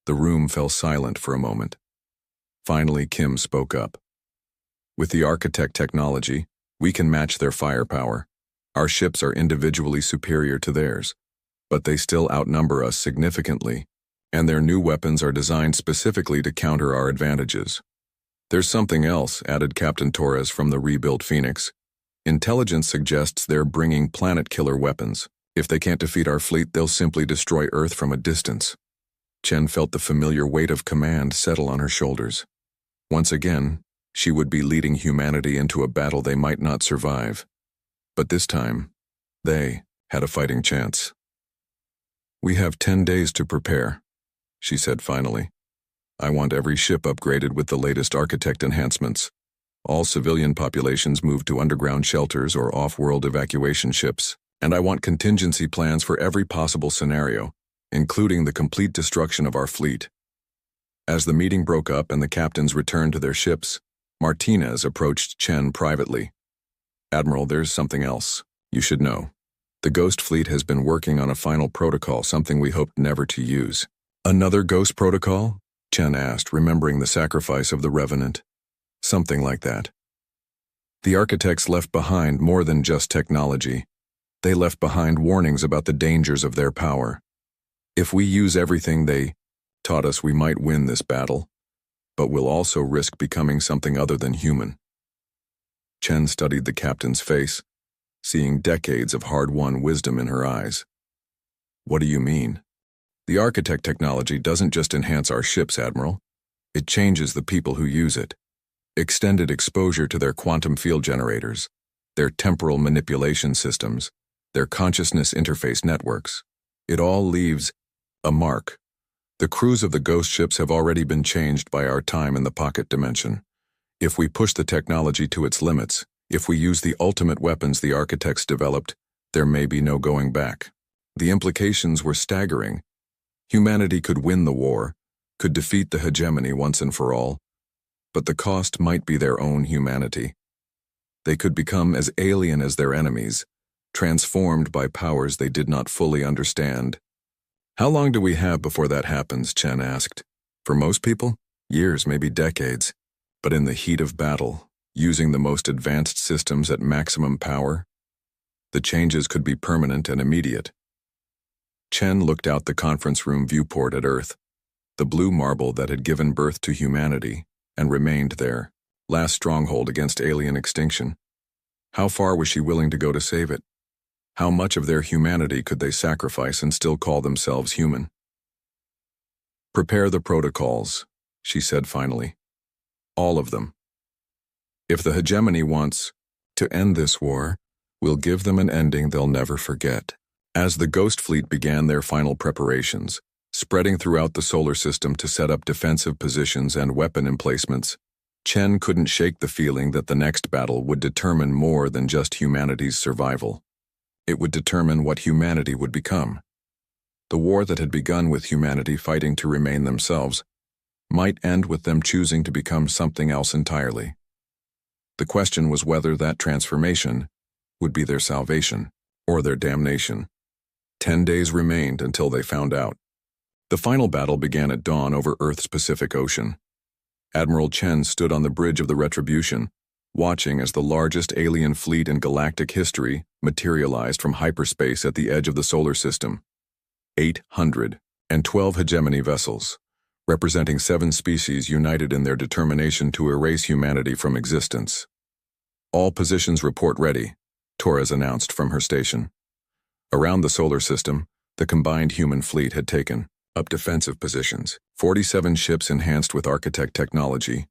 The room fell silent for a moment. Finally, Kim spoke up. "With the architect technology, we can match their firepower. Our ships are individually superior to theirs, but they still outnumber us significantly, and their new weapons are designed specifically to counter our advantages." "There's something else," added Captain Torres from the rebuilt Phoenix. "Intelligence suggests they're bringing planet-killer weapons. If they can't defeat our fleet, they'll simply destroy Earth from a distance." Chen felt the familiar weight of command settle on her shoulders. Once again, she would be leading humanity into a battle they might not survive. But this time, they had a fighting chance. "We have 10 days to prepare," she said finally. "I want every ship upgraded with the latest architect enhancements. All civilian populations move to underground shelters or off-world evacuation ships, and I want contingency plans for every possible scenario, including the complete destruction of our fleet. As the meeting broke up and the captains returned to their ships, Martinez approached Chen privately. "Admiral, there's something else you should know. The Ghost Fleet has been working on a final protocol, something we hoped never to use." "Another Ghost protocol?" Chen asked, remembering the sacrifice of the Revenant. "Something like that. The architects left behind more than just technology. They left behind warnings about the dangers of their power. If we use everything they taught us, we might win this battle, but we'll also risk becoming something other than human." Chen studied the captain's face, seeing decades of hard-won wisdom in her eyes. "What do you mean?" "The architect technology doesn't just enhance our ships, Admiral. It changes the people who use it. Extended exposure to their quantum field generators, their temporal manipulation systems, their consciousness interface networks. It all leaves a mark. The crews of the Ghost ships have already been changed by our time in the pocket dimension. If we push the technology to its limits, if we use the ultimate weapons the architects developed, there may be no going back." The implications were staggering. Humanity could win the war, could defeat the hegemony once and for all, but the cost might be their own humanity. They could become as alien as their enemies, transformed by powers they did not fully understand. "How long do we have before that happens?" Chen asked. "For most people, years, maybe decades. But in the heat of battle, using the most advanced systems at maximum power, the changes could be permanent and immediate." Chen looked out the conference room viewport at Earth, the blue marble that had given birth to humanity and remained there, last stronghold against alien extinction. How far was she willing to go to save it? How much of their humanity could they sacrifice and still call themselves human? "Prepare the protocols," she said finally. "All of them. If the hegemony wants to end this war, we'll give them an ending they'll never forget." As the Ghost Fleet began their final preparations, spreading throughout the solar system to set up defensive positions and weapon emplacements, Chen couldn't shake the feeling that the next battle would determine more than just humanity's survival. It would determine what humanity would become. The war that had begun with humanity fighting to remain themselves might end with them choosing to become something else entirely. The question was whether that transformation would be their salvation or their damnation. 10 days remained until they found out. The final battle began at dawn over Earth's Pacific Ocean. Admiral Chen stood on the bridge of the Retribution, watching as the largest alien fleet in galactic history materialized from hyperspace at the edge of the solar system. 812 hegemony vessels, representing 7 species united in their determination to erase humanity from existence. "All positions report ready," Torres announced from her station. Around the solar system, the combined human fleet had taken up defensive positions. 47 ships enhanced with architect technology,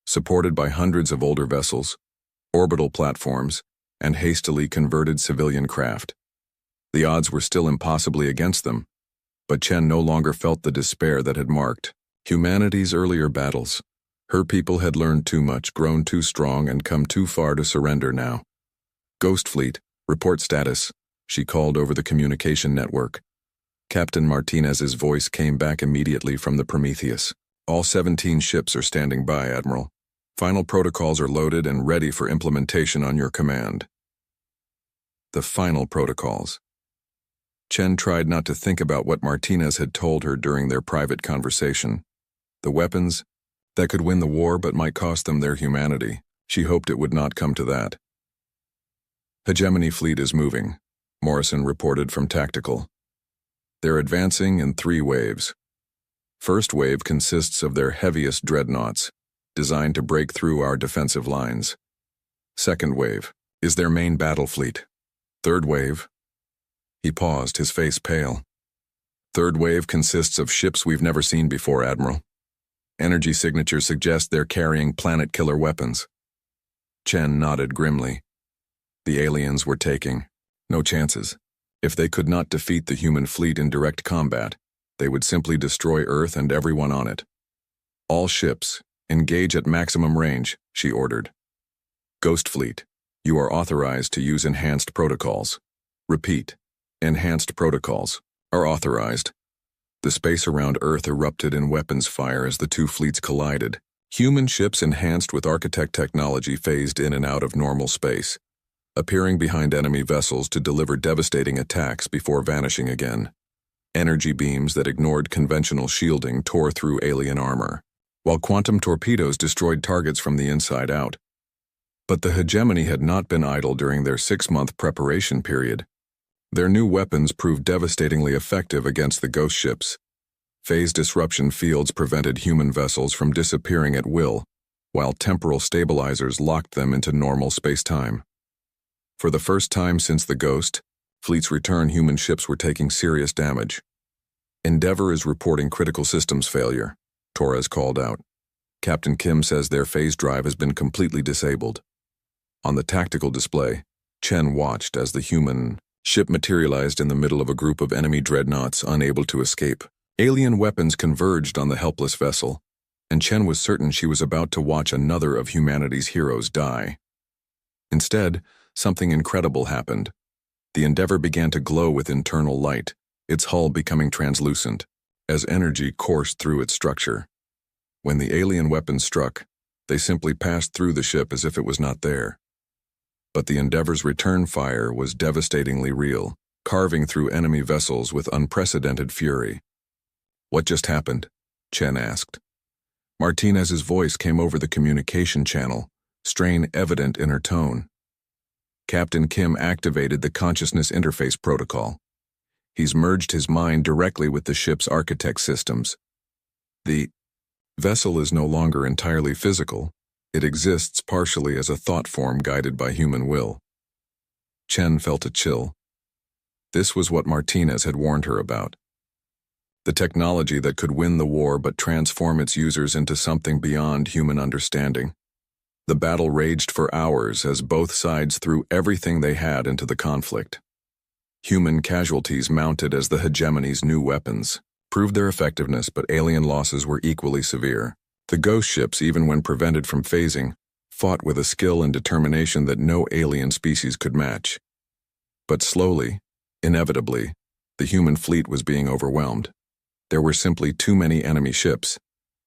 supported by hundreds of older vessels, orbital platforms, and hastily converted civilian craft. The odds were still impossibly against them, but Chen no longer felt the despair that had marked humanity's earlier battles. Her people had learned too much, grown too strong, and come too far to surrender now. "Ghost Fleet, report status," she called over the communication network. Captain Martinez's voice came back immediately from the Prometheus. "All 17 ships are standing by, Admiral. Final protocols are loaded and ready for implementation on your command." The final protocols. Chen tried not to think about what Martinez had told her during their private conversation. The weapons that could win the war but might cost them their humanity. She hoped it would not come to that. "Hegemony fleet is moving," Morrison reported from Tactical. "They're advancing in 3 waves. First wave consists of their heaviest dreadnoughts, designed to break through our defensive lines. Second wave is their main battle fleet. Third wave..." He paused, his face pale. "Third wave consists of ships we've never seen before, Admiral. Energy signatures suggest they're carrying planet-killer weapons." Chen nodded grimly. The aliens were taking no chances. If they could not defeat the human fleet in direct combat, they would simply destroy Earth and everyone on it. "All ships, engage at maximum range," she ordered. Ghost Fleet, you are authorized to use enhanced protocols. Repeat, enhanced protocols are authorized. The space around Earth erupted in weapons fire as the two fleets collided. Human ships enhanced with architect technology phased in and out of normal space, appearing behind enemy vessels to deliver devastating attacks before vanishing again. Energy beams that ignored conventional shielding tore through alien armor, while quantum torpedoes destroyed targets from the inside out. But the hegemony had not been idle during their 6-month preparation period. Their new weapons proved devastatingly effective against the ghost ships. Phase disruption fields prevented human vessels from disappearing at will, while temporal stabilizers locked them into normal space-time. For the first time since the Ghost Fleet's return, human ships were taking serious damage. Endeavour is reporting critical systems failure, Torres called out. Captain Kim says their phase drive has been completely disabled. On the tactical display, Chen watched as the human ship materialized in the middle of a group of enemy dreadnoughts unable to escape. Alien weapons converged on the helpless vessel, and Chen was certain she was about to watch another of humanity's heroes die. Instead, something incredible happened. The Endeavour began to glow with internal light, its hull becoming translucent, as energy coursed through its structure. When the alien weapons struck, they simply passed through the ship as if it was not there. But the Endeavour's return fire was devastatingly real, carving through enemy vessels with unprecedented fury. "What just happened?" Chen asked. Martinez's voice came over the communication channel, strain evident in her tone. Captain Kim activated the consciousness interface protocol. He's merged his mind directly with the ship's architect systems. The vessel is no longer entirely physical. It exists partially as a thought form guided by human will. Chen felt a chill. This was what Martinez had warned her about. The technology that could win the war but transform its users into something beyond human understanding. The battle raged for hours as both sides threw everything they had into the conflict. Human casualties mounted as the hegemony's new weapons proved their effectiveness, but alien losses were equally severe. The ghost ships, even when prevented from phasing, fought with a skill and determination that no alien species could match. But slowly, inevitably, the human fleet was being overwhelmed. There were simply too many enemy ships,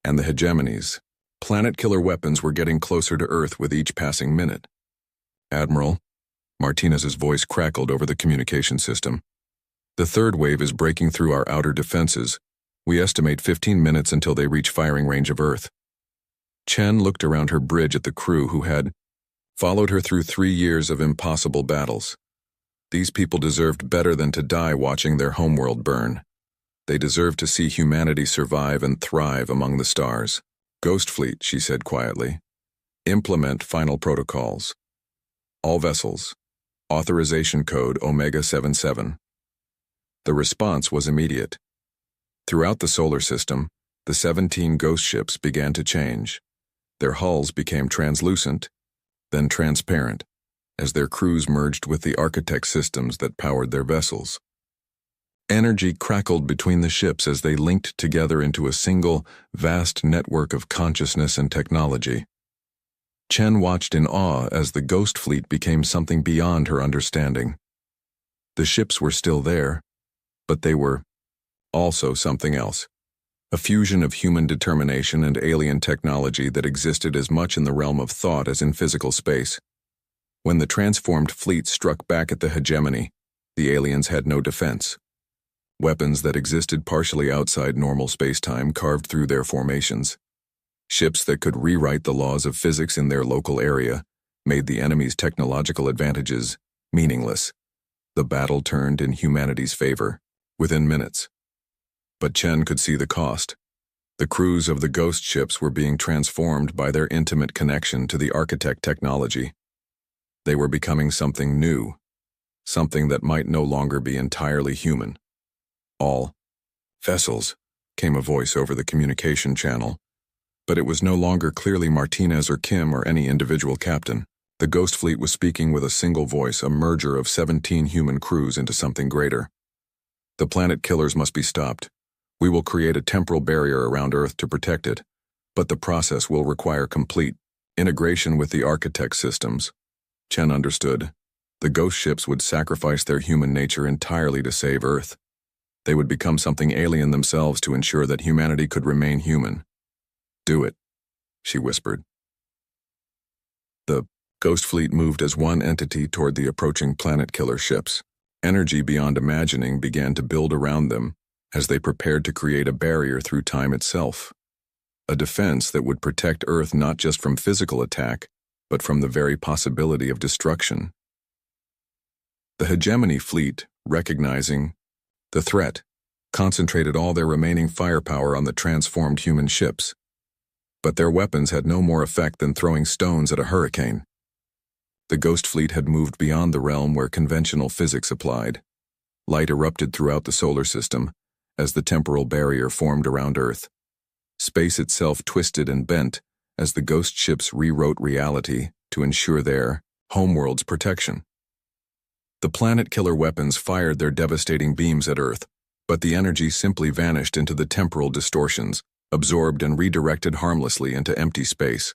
and the hegemony's planet-killer weapons were getting closer to Earth with each passing minute. "Admiral," Martinez's voice crackled over the communication system. "The third wave is breaking through our outer defenses. We estimate 15 minutes until they reach firing range of Earth." Chen looked around her bridge at the crew who had followed her through 3 years of impossible battles. These people deserved better than to die watching their homeworld burn. They deserved to see humanity survive and thrive among the stars. "Ghost Fleet," she said quietly. "Implement final protocols. All vessels. Authorization code Omega-77. The response was immediate. Throughout the solar system, the 17 ghost ships began to change. Their hulls became translucent, then transparent, as their crews merged with the architect systems that powered their vessels. Energy crackled between the ships as they linked together into a single, vast network of consciousness and technology. Chen watched in awe as the Ghost Fleet became something beyond her understanding. The ships were still there, but they were also something else. A fusion of human determination and alien technology that existed as much in the realm of thought as in physical space. When the transformed fleet struck back at the hegemony, the aliens had no defense. Weapons that existed partially outside normal space-time carved through their formations. Ships that could rewrite the laws of physics in their local area made the enemy's technological advantages meaningless. The battle turned in humanity's favor within minutes. But Chen could see the cost. The crews of the ghost ships were being transformed by their intimate connection to the architect technology. They were becoming something new, something that might no longer be entirely human. "All vessels," came a voice over the communication channel. But it was no longer clearly Martinez or Kim or any individual captain. The Ghost Fleet was speaking with a single voice, a merger of 17 human crews into something greater. "The planet killers must be stopped. We will create a temporal barrier around Earth to protect it, but the process will require complete Integration with the architect systems. Chen understood. The ghost ships would sacrifice their human nature entirely to save Earth. They would become something alien themselves to ensure that humanity could remain human. Do it, she whispered. The ghost fleet moved as one entity toward the approaching planet-killer ships. Energy beyond imagining began to build around them as they prepared to create a barrier through time itself. A defense that would protect Earth not just from physical attack, but from the very possibility of destruction. The hegemony fleet, recognizing the threat, concentrated all their remaining firepower on the transformed human ships. But their weapons had no more effect than throwing stones at a hurricane. The ghost fleet had moved beyond the realm where conventional physics applied. Light erupted throughout the solar system as the temporal barrier formed around Earth. Space itself twisted and bent as the ghost ships rewrote reality to ensure their homeworld's protection. The planet-killer weapons fired their devastating beams at Earth, but the energy simply vanished into the temporal distortions, absorbed and redirected harmlessly into empty space.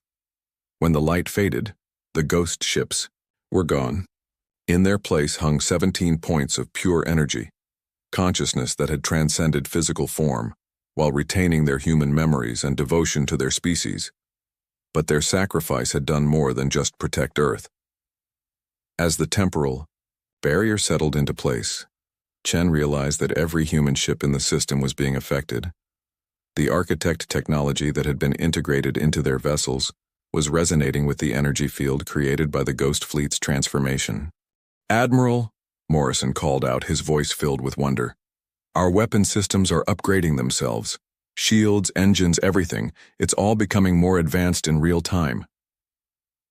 When the light faded, the ghost ships were gone. In their place hung 17 points of pure energy, consciousness that had transcended physical form, while retaining their human memories and devotion to their species. But their sacrifice had done more than just protect Earth. As the temporal barrier settled into place, Chen realized that every human ship in the system was being affected. The architect technology that had been integrated into their vessels was resonating with the energy field created by the Ghost Fleet's transformation. "Admiral," Morrison called out, his voice filled with wonder. "Our weapon systems are upgrading themselves. Shields, engines, everything. It's all becoming more advanced in real time."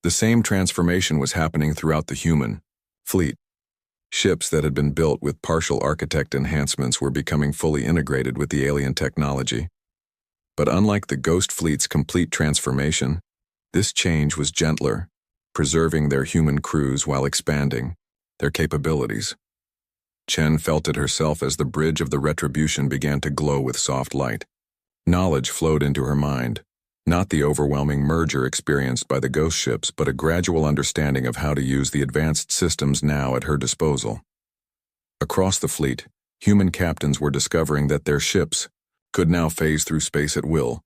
The same transformation was happening throughout the human fleet. Ships that had been built with partial architect enhancements were becoming fully integrated with the alien technology. But unlike the Ghost Fleet's complete transformation, this change was gentler, preserving their human crews while expanding their capabilities. Chen felt it herself as the bridge of the retribution began to glow with soft light. Knowledge flowed into her mind, not the overwhelming merger experienced by the ghost ships, but a gradual understanding of how to use the advanced systems now at her disposal. Across the fleet, human captains were discovering that their ships could now phase through space at will,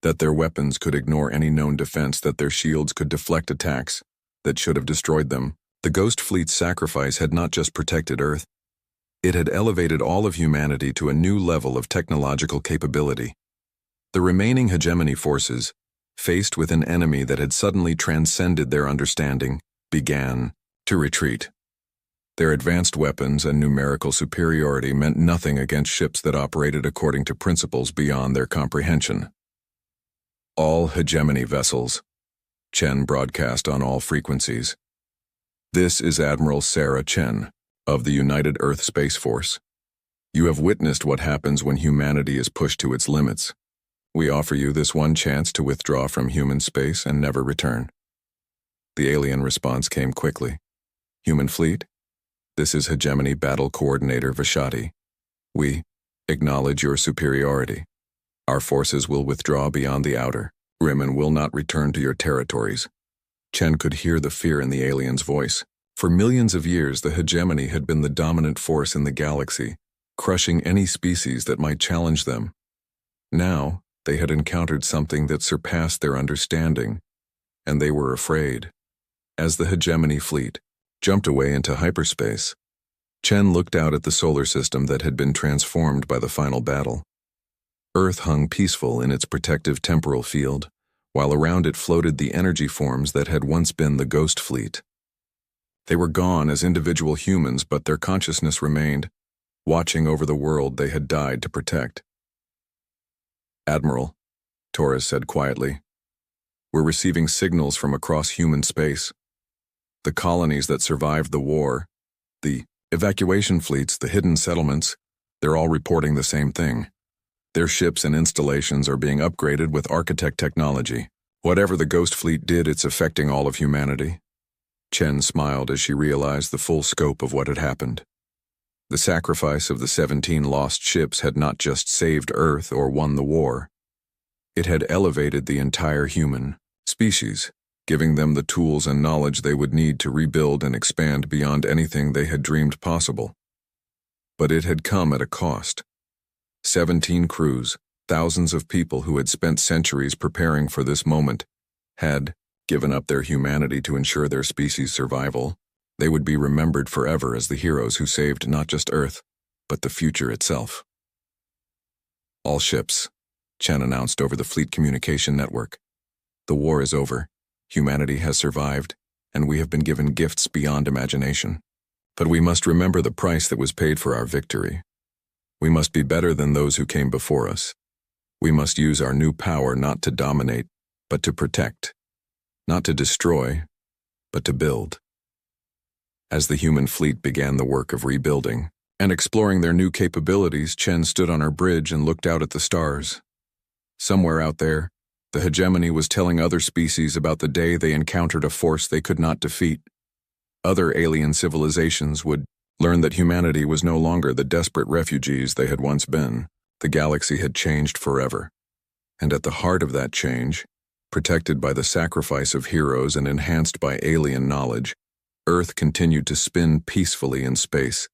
that their weapons could ignore any known defense, that their shields could deflect attacks that should have destroyed them. The Ghost Fleet's sacrifice had not just protected Earth, it had elevated all of humanity to a new level of technological capability. The remaining hegemony forces, faced with an enemy that had suddenly transcended their understanding, began to retreat. Their advanced weapons and numerical superiority meant nothing against ships that operated according to principles beyond their comprehension. "All hegemony vessels," Chen broadcast on all frequencies. "This is Admiral Sarah Chen of the United Earth Space Force. You have witnessed what happens when humanity is pushed to its limits. We offer you this one chance to withdraw from human space and never return." The alien response came quickly. "Human fleet? This is Hegemony Battle Coordinator Vashati. We acknowledge your superiority. Our forces will withdraw beyond the outer rim and will not return to your territories." Chen could hear the fear in the alien's voice. For millions of years, the hegemony had been the dominant force in the galaxy, crushing any species that might challenge them. Now, they had encountered something that surpassed their understanding, and they were afraid. As the hegemony fleet jumped away into hyperspace, Chen looked out at the solar system that had been transformed by the final battle. Earth hung peaceful in its protective temporal field, while around it floated the energy forms that had once been the Ghost Fleet. They were gone as individual humans, but their consciousness remained, watching over the world they had died to protect. "Admiral," Torres said quietly, "we're receiving signals from across human space. The colonies that survived the war, the evacuation fleets, the hidden settlements, they're all reporting the same thing. Their ships and installations are being upgraded with architect technology. Whatever the Ghost Fleet did, it's affecting all of humanity." Chen smiled as she realized the full scope of what had happened. The sacrifice of the 17 lost ships had not just saved Earth or won the war. It had elevated the entire human species. giving them the tools and knowledge they would need to rebuild and expand beyond anything they had dreamed possible. But it had come at a cost. 17 crews, thousands of people who had spent centuries preparing for this moment, had given up their humanity to ensure their species' survival. They would be remembered forever as the heroes who saved not just Earth, but the future itself. All ships, Chen announced over the fleet communication network. The war is over, humanity has survived, and we have been given gifts beyond imagination. But we must remember the price that was paid for our victory. We must be better than those who came before us. We must use our new power not to dominate, but to protect. Not to destroy, but to build. As the human fleet began the work of rebuilding and exploring their new capabilities, Chen stood on her bridge and looked out at the stars. Somewhere out there, the hegemony was telling other species about the day they encountered a force they could not defeat. Other alien civilizations would learn that humanity was no longer the desperate refugees they had once been. The galaxy had changed forever. And at the heart of that change, protected by the sacrifice of heroes and enhanced by alien knowledge, Earth continued to spin peacefully in space,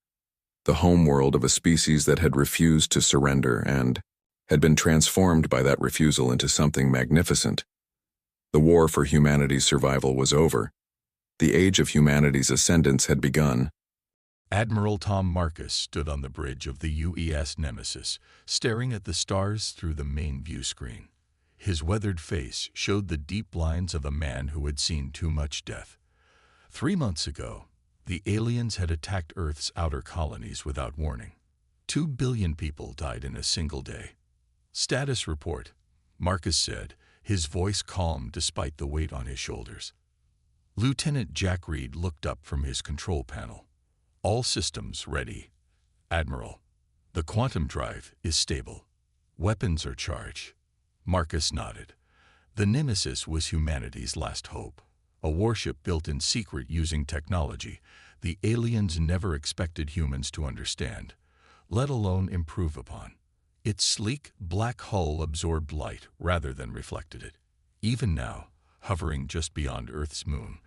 the homeworld of a species that had refused to surrender and had been transformed by that refusal into something magnificent. The war for humanity's survival was over. The age of humanity's ascendance had begun. Admiral Tom Marcus stood on the bridge of the UES Nemesis, staring at the stars through the main view screen. His weathered face showed the deep lines of a man who had seen too much death. 3 months ago, the aliens had attacked Earth's outer colonies without warning. 2 billion people died in a single day. Status report, Marcus said, his voice calm despite the weight on his shoulders. Lieutenant Jack Reed looked up from his control panel. All systems ready. Admiral, the quantum drive is stable. Weapons are charged. Marcus nodded. The Nemesis was humanity's last hope. A warship built in secret using technology the aliens never expected humans to understand, let alone improve upon. Its sleek, black hull absorbed light rather than reflected it. Even now, hovering just beyond Earth's moon,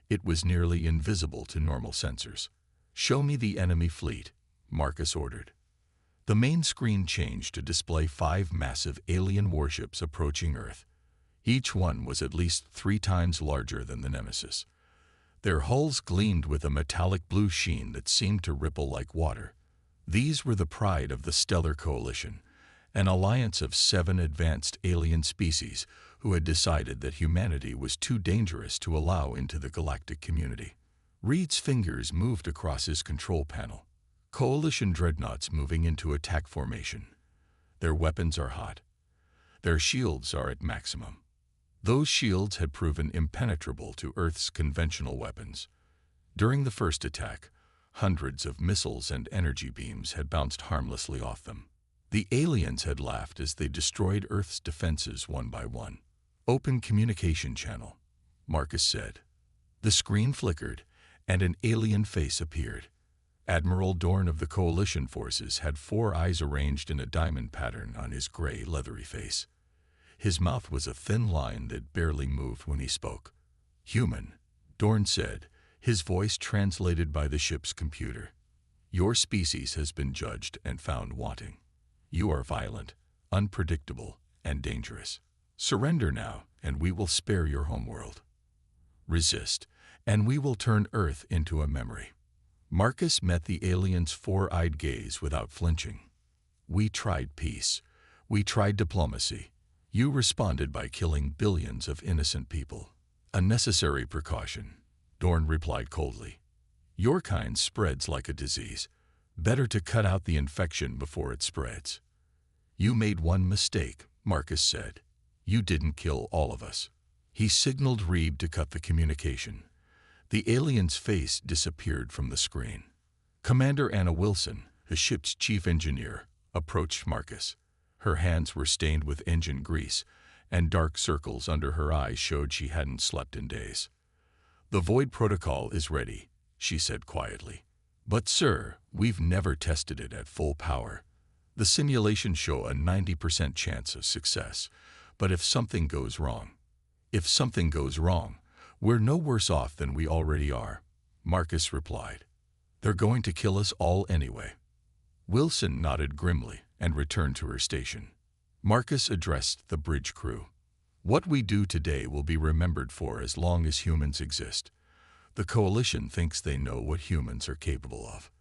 it was nearly invisible to normal sensors. "Show me the enemy fleet," Marcus ordered. The main screen changed to display 5 massive alien warships approaching Earth. Each one was at least 3 times larger than the Nemesis. Their hulls gleamed with a metallic blue sheen that seemed to ripple like water. These were the pride of the Stellar Coalition, an alliance of 7 advanced alien species who had decided that humanity was too dangerous to allow into the galactic community. Reed's fingers moved across his control panel. Coalition dreadnoughts moving into attack formation. Their weapons are hot. Their shields are at maximum. Those shields had proven impenetrable to Earth's conventional weapons. During the first attack, hundreds of missiles and energy beams had bounced harmlessly off them. The aliens had laughed as they destroyed Earth's defenses one by one. "Open communication channel," Marcus said. The screen flickered, and an alien face appeared. Admiral Dorn of the Coalition forces had 4 eyes arranged in a diamond pattern on his gray, leathery face. His mouth was a thin line that barely moved when he spoke. "Human," Dorn said, his voice translated by the ship's computer. "Your species has been judged and found wanting. You are violent, unpredictable, and dangerous. Surrender now, and we will spare your homeworld. Resist, and we will turn Earth into a memory." Marcus met the alien's 4-eyed gaze without flinching. "We tried peace. We tried diplomacy. You responded by killing billions of innocent people. A necessary precaution," Dorn replied coldly. "Your kind spreads like a disease. Better to cut out the infection before it spreads." "You made one mistake," Marcus said. "You didn't kill all of us." He signaled Reed to cut the communication. The alien's face disappeared from the screen. Commander Anna Wilson, the ship's chief engineer, approached Marcus. Her hands were stained with engine grease, and dark circles under her eyes showed she hadn't slept in days. "The Void Protocol is ready," she said quietly. "But sir, we've never tested it at full power. The simulations show a 90% chance of success. But if something goes wrong, "We're no worse off than we already are," Marcus replied. "They're going to kill us all anyway." Wilson nodded grimly and returned to her station. Marcus addressed the bridge crew. "What we do today will be remembered for as long as humans exist. The Coalition thinks they know what humans are capable of.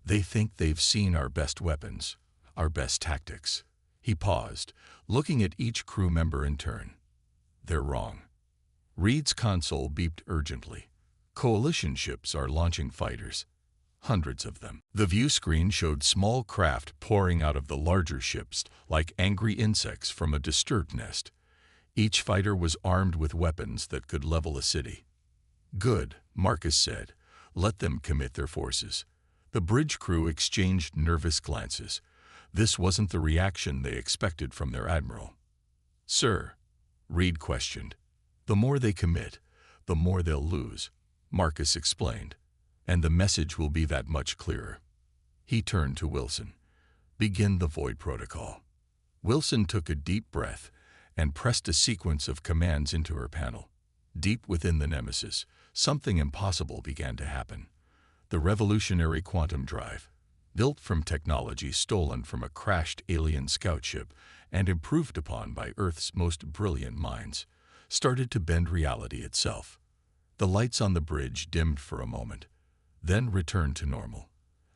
They think they've seen our best weapons, our best tactics." He paused, looking at each crew member in turn. "They're wrong." Reed's console beeped urgently. "Coalition ships are launching fighters. Hundreds of them." The view screen showed small craft pouring out of the larger ships like angry insects from a disturbed nest. Each fighter was armed with weapons that could level a city. "Good," Marcus said. "Let them commit their forces." The bridge crew exchanged nervous glances. This wasn't the reaction they expected from their admiral. "Sir," Reed questioned. "The more they commit, the more they'll lose," Marcus explained. "And the message will be that much clearer." He turned to Wilson. "Begin the Void Protocol." Wilson took a deep breath and pressed a sequence of commands into her panel. Deep within the Nemesis, something impossible began to happen. The revolutionary quantum drive, built from technology stolen from a crashed alien scout ship and improved upon by Earth's most brilliant minds, started to bend reality itself. The lights on the bridge dimmed for a moment, then returned to normal.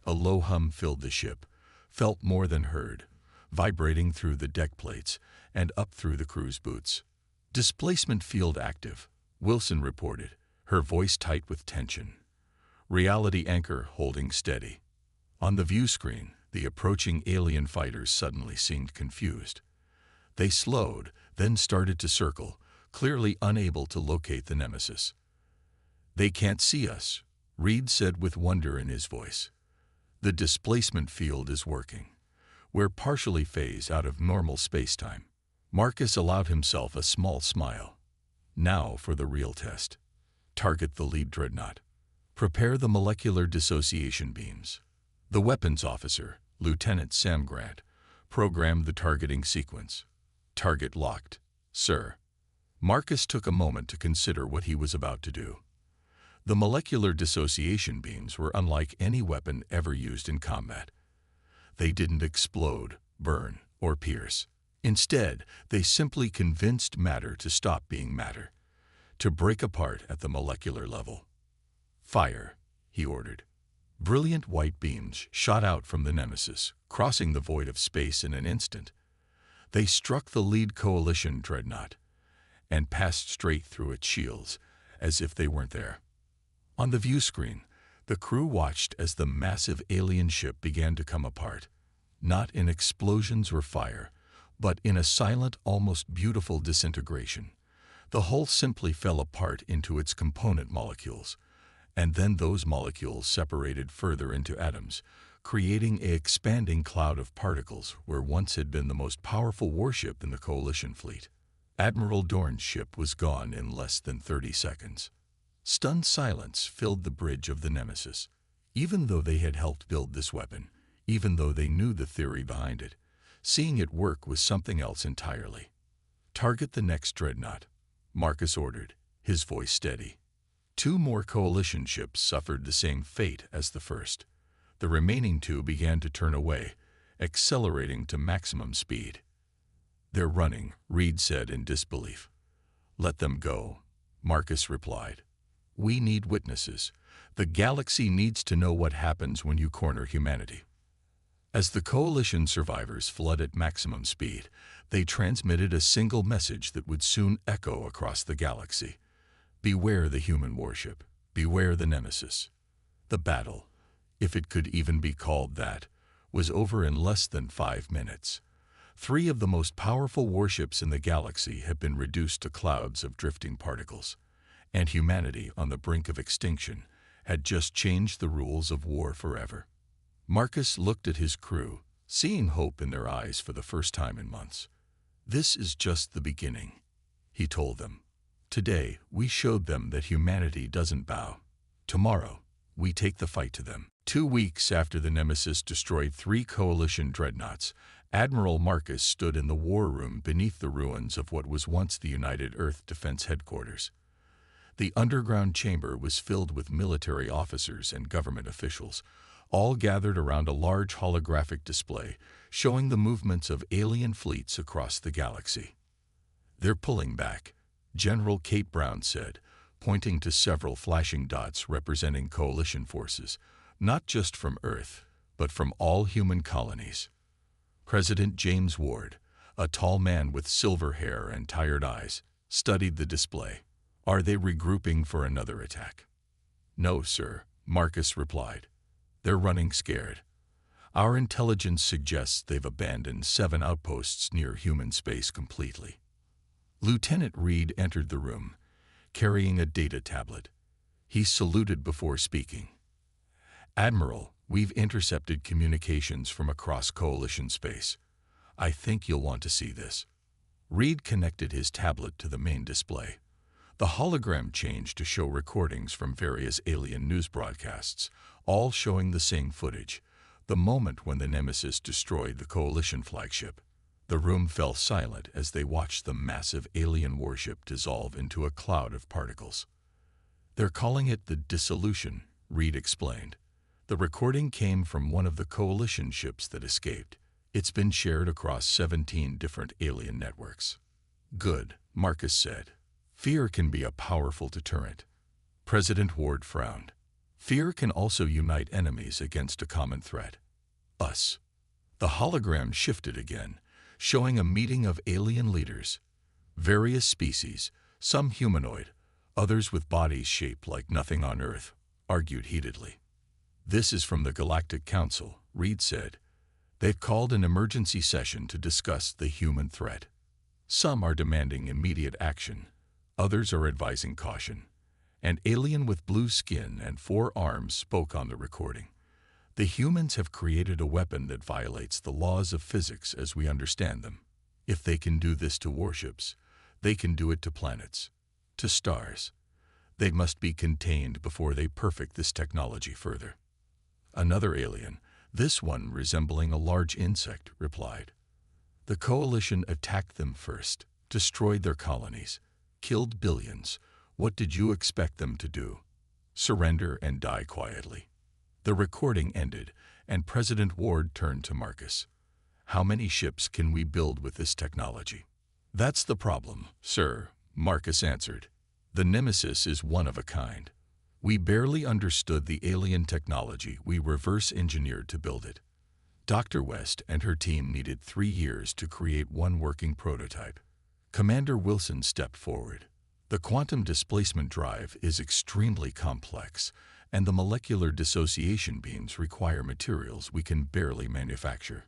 A low hum filled the ship, felt more than heard, vibrating through the deck plates and up through the crew's boots. "Displacement field active," Wilson reported, her voice tight with tension. Reality anchor holding steady. On the view screen, the approaching alien fighters suddenly seemed confused. They slowed, then started to circle, clearly unable to locate the Nemesis. "They can't see us," Reed said with wonder in his voice. "The displacement field is working. We're partially phased out of normal spacetime." Marcus allowed himself a small smile. "Now for the real test. Target the lead dreadnought. Prepare the molecular dissociation beams." The weapons officer, Lieutenant Sam Grant, programmed the targeting sequence. "Target locked, sir." Marcus took a moment to consider what he was about to do. The molecular dissociation beams were unlike any weapon ever used in combat. They didn't explode, burn, or pierce. Instead, they simply convinced matter to stop being matter, to break apart at the molecular level. "Fire," he ordered. Brilliant white beams shot out from the Nemesis, crossing the void of space in an instant. They struck the lead Coalition dreadnought and passed straight through its shields, as if they weren't there. On the view screen, the crew watched as the massive alien ship began to come apart, not in explosions or fire, but in a silent, almost beautiful disintegration. The hull simply fell apart into its component molecules, and then those molecules separated further into atoms, creating an expanding cloud of particles where once had been the most powerful warship in the Coalition fleet. Admiral Dorn's ship was gone in less than 30 seconds. Stunned silence filled the bridge of the Nemesis. Even though they had helped build this weapon, even though they knew the theory behind it, seeing it work was something else entirely. "Target the next dreadnought," Marcus ordered, his voice steady. 2 more Coalition ships suffered the same fate as the first. The remaining 2 began to turn away, accelerating to maximum speed. "They're running," Reed said in disbelief. "Let them go," Marcus replied. "We need witnesses. The galaxy needs to know what happens when you corner humanity." As the Coalition survivors fled at maximum speed, they transmitted a single message that would soon echo across the galaxy. Beware the human warship. Beware the Nemesis. The battle, if it could even be called that, was over in less than 5 minutes. 3 of the most powerful warships in the galaxy had been reduced to clouds of drifting particles, and humanity on the brink of extinction had just changed the rules of war forever. Marcus looked at his crew, seeing hope in their eyes for the first time in months. "This is just the beginning," he told them. "Today, we showed them that humanity doesn't bow. Tomorrow, we take the fight to them." 2 weeks after the Nemesis destroyed 3 Coalition dreadnoughts, Admiral Marcus stood in the war room beneath the ruins of what was once the United Earth Defense Headquarters. The underground chamber was filled with military officers and government officials, all gathered around a large holographic display showing the movements of alien fleets across the galaxy. "They're pulling back," General Kate Brown said, pointing to several flashing dots representing coalition forces, not just from Earth, but from all human colonies. President James Ward, a tall man with silver hair and tired eyes, studied the display. "Are they regrouping for another attack?" "No, sir," Marcus replied. "They're running scared. Our intelligence suggests they've abandoned 7 outposts near human space completely." Lieutenant Reed entered the room, carrying a data tablet. He saluted before speaking. "Admiral, we've intercepted communications from across Coalition space. I think you'll want to see this." Reed connected his tablet to the main display. The hologram changed to show recordings from various alien news broadcasts, all showing the same footage, the moment when the Nemesis destroyed the Coalition flagship. The room fell silent as they watched the massive alien warship dissolve into a cloud of particles. "They're calling it the Dissolution," Reed explained. "The recording came from one of the Coalition ships that escaped. It's been shared across 17 different alien networks." "Good," Marcus said. "Fear can be a powerful deterrent." President Ward frowned. "Fear can also unite enemies against a common threat. Us." The hologram shifted again, showing a meeting of alien leaders. Various species, some humanoid, others with bodies shaped like nothing on Earth, argued heatedly. "This is from the Galactic Council," Reed said. "They've called an emergency session to discuss the human threat. Some are demanding immediate action, others are advising caution." An alien with blue skin and 4 arms spoke on the recording. "The humans have created a weapon that violates the laws of physics as we understand them. If they can do this to warships, they can do it to planets, to stars. They must be contained before they perfect this technology further." Another alien, this one resembling a large insect, replied. "The Coalition attacked them first, destroyed their colonies, killed billions. What did you expect them to do? Surrender and die quietly?" The recording ended, and President Ward turned to Marcus. "How many ships can we build with this technology?" "That's the problem, sir," Marcus answered. "The Nemesis is one of a kind. We barely understood the alien technology. We reverse-engineered to build it. Dr. West and her team needed 3 years to create one working prototype." Commander Wilson stepped forward. "The quantum displacement drive is extremely complex, and the molecular dissociation beams require materials we can barely manufacture.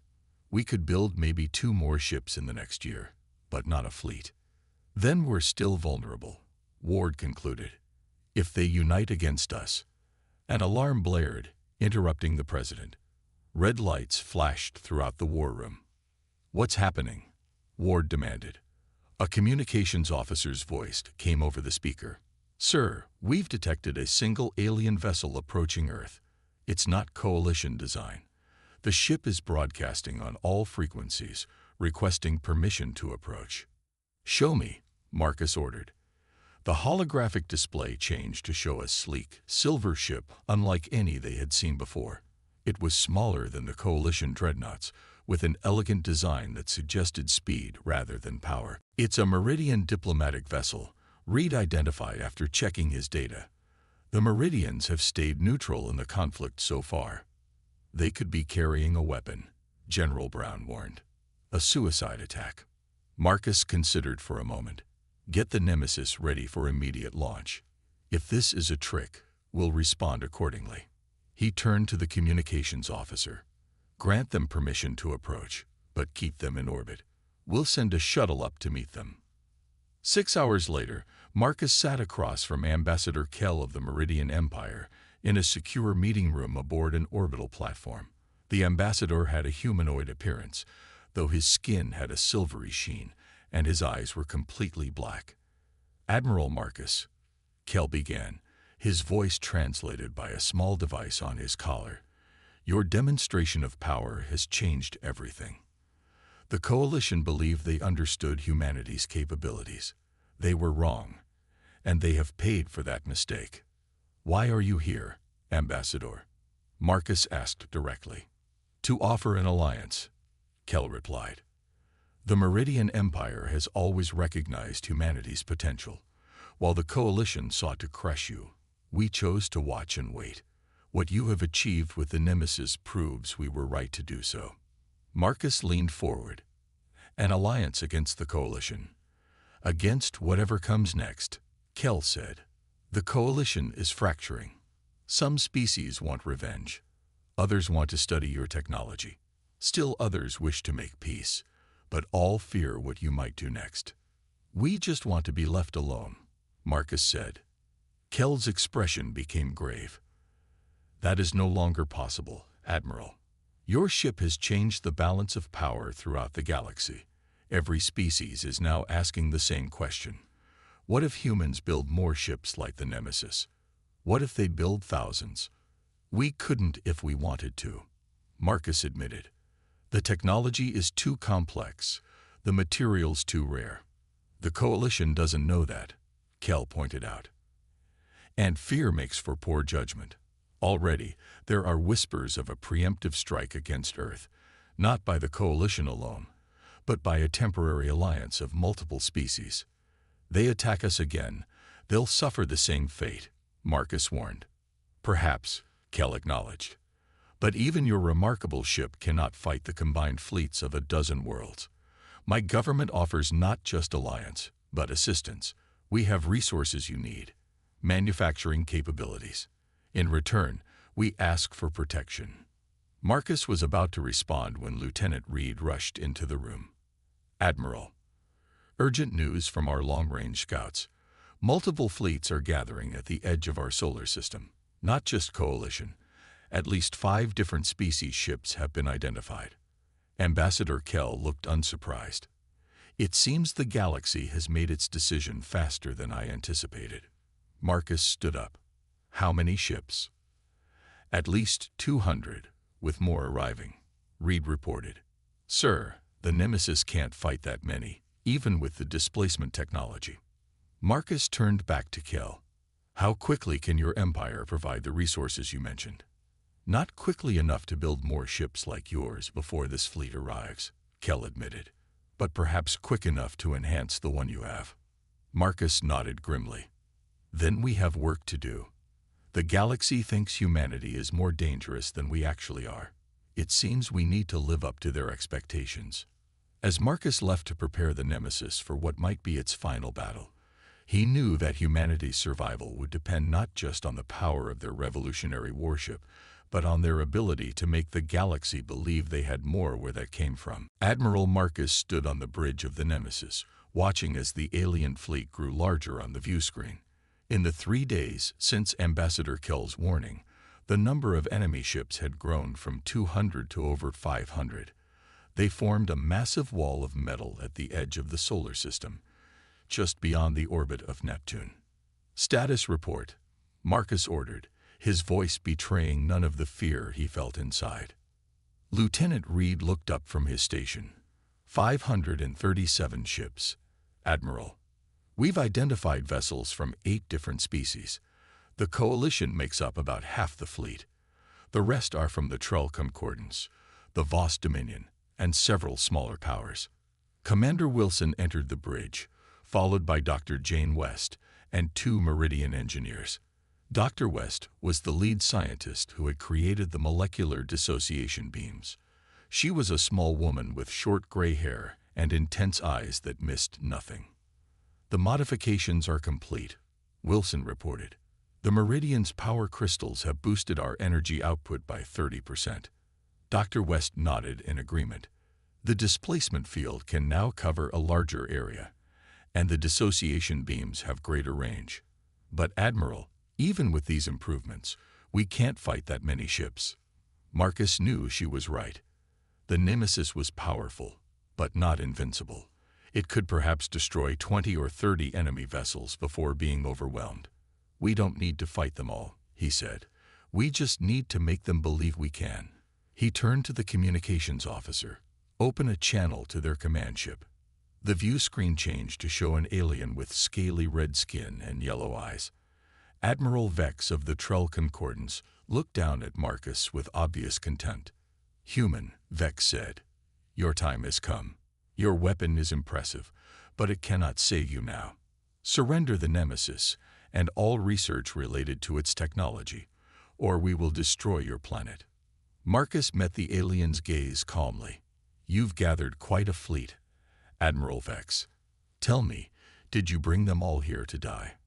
We could build maybe 2 more ships in the next year, but not a fleet. Then we're still vulnerable," Ward concluded. "If they unite against us." An alarm blared, interrupting the president. Red lights flashed throughout the war room. "What's happening?" Ward demanded. A communications officer's voice came over the speaker. "Sir, we've detected a single alien vessel approaching Earth. It's not Coalition design. The ship is broadcasting on all frequencies, requesting permission to approach." "Show me," Marcus ordered. The holographic display changed to show a sleek, silver ship unlike any they had seen before. It was smaller than the Coalition dreadnoughts, with an elegant design that suggested speed rather than power. "It's a Meridian diplomatic vessel," Reed identified after checking his data. "The Meridians have stayed neutral in the conflict so far." "They could be carrying a weapon," General Brown warned. "A suicide attack." Marcus considered for a moment. "Get the Nemesis ready for immediate launch. If this is a trick, we'll respond accordingly." He turned to the communications officer. "Grant them permission to approach, but keep them in orbit. We'll send a shuttle up to meet them." 6 hours later, Marcus sat across from Ambassador Kell of the Meridian Empire in a secure meeting room aboard an orbital platform. The ambassador had a humanoid appearance, though his skin had a silvery sheen, and his eyes were completely black. "Admiral Marcus," Kell began, his voice translated by a small device on his collar, "your demonstration of power has changed everything. The Coalition believed they understood humanity's capabilities. They were wrong. and they have paid for that mistake. Why are you here, Ambassador? Marcus asked directly. To offer an alliance, Kell replied. The Meridian Empire has always recognized humanity's potential. While the Coalition sought to crush you, we chose to watch and wait. What you have achieved with the Nemesis proves we were right to do so. Marcus leaned forward. An alliance against the Coalition. Against whatever comes next, Kell said. The Coalition is fracturing. Some species want revenge. Others want to study your technology. Still others wish to make peace, but all fear what you might do next. We just want to be left alone, Marcus said. Kell's expression became grave. That is no longer possible, Admiral. Your ship has changed the balance of power throughout the galaxy. Every species is now asking the same question. What if humans build more ships like the Nemesis? What if they build thousands? We couldn't if we wanted to, Marcus admitted. The technology is too complex, the materials too rare. The Coalition doesn't know that, Kell pointed out. And fear makes for poor judgment. Already, there are whispers of a preemptive strike against Earth, not by the Coalition alone, but by a temporary alliance of multiple species. They attack us again, they'll suffer the same fate, Marcus warned. Perhaps, Kell acknowledged. But even your remarkable ship cannot fight the combined fleets of a dozen worlds. My government offers not just alliance, but assistance. We have resources you need, manufacturing capabilities. In return, we ask for protection. Marcus was about to respond when Lieutenant Reed rushed into the room. Admiral, urgent news from our long-range scouts. Multiple fleets are gathering at the edge of our solar system. Not just Coalition. At least 5 different species ships have been identified. Ambassador Kell looked unsurprised. It seems the galaxy has made its decision faster than I anticipated. Marcus stood up. How many ships? At least 200, with more arriving, Reed reported. Sir, the Nemesis can't fight that many, even with the displacement technology. Marcus turned back to Kell. How quickly can your empire provide the resources you mentioned? Not quickly enough to build more ships like yours before this fleet arrives, Kell admitted, but perhaps quick enough to enhance the one you have. Marcus nodded grimly. Then we have work to do. The galaxy thinks humanity is more dangerous than we actually are. It seems we need to live up to their expectations. As Marcus left to prepare the Nemesis for what might be its final battle, he knew that humanity's survival would depend not just on the power of their revolutionary warship, but on their ability to make the galaxy believe they had more where that came from. Admiral Marcus stood on the bridge of the Nemesis, watching as the alien fleet grew larger on the view screen. In the 3 days since Ambassador Kell's warning, the number of enemy ships had grown from 200 to over 500. They formed a massive wall of metal at the edge of the solar system, just beyond the orbit of Neptune. Status report, Marcus ordered, his voice betraying none of the fear he felt inside. Lieutenant Reed looked up from his station. 537 ships, Admiral. We've identified vessels from 8 different species. The Coalition makes up about half the fleet. The rest are from the Trell Concordance, the Voss Dominion, and several smaller powers. Commander Wilson entered the bridge, followed by Dr. Jane West and 2 Meridian engineers. Dr. West was the lead scientist who had created the molecular dissociation beams. She was a small woman with short gray hair and intense eyes that missed nothing. The modifications are complete, Wilson reported. The Meridian's power crystals have boosted our energy output by 30%. Dr. West nodded in agreement. The displacement field can now cover a larger area, and the dissociation beams have greater range. But Admiral, even with these improvements, we can't fight that many ships. Marcus knew she was right. The Nemesis was powerful, but not invincible. It could perhaps destroy 20 or 30 enemy vessels before being overwhelmed. We don't need to fight them all, he said. We just need to make them believe we can. He turned to the communications officer. Open a channel to their command ship. The view screen changed to show an alien with scaly red skin and yellow eyes. Admiral Vex of the Trell Concordance looked down at Marcus with obvious contempt. "Human," Vex said. "Your time has come. Your weapon is impressive, but it cannot save you now. Surrender the Nemesis and all research related to its technology, or we will destroy your planet." Marcus met the alien's gaze calmly. "You've gathered quite a fleet, Admiral Vex. Tell me, did you bring them all here to die?"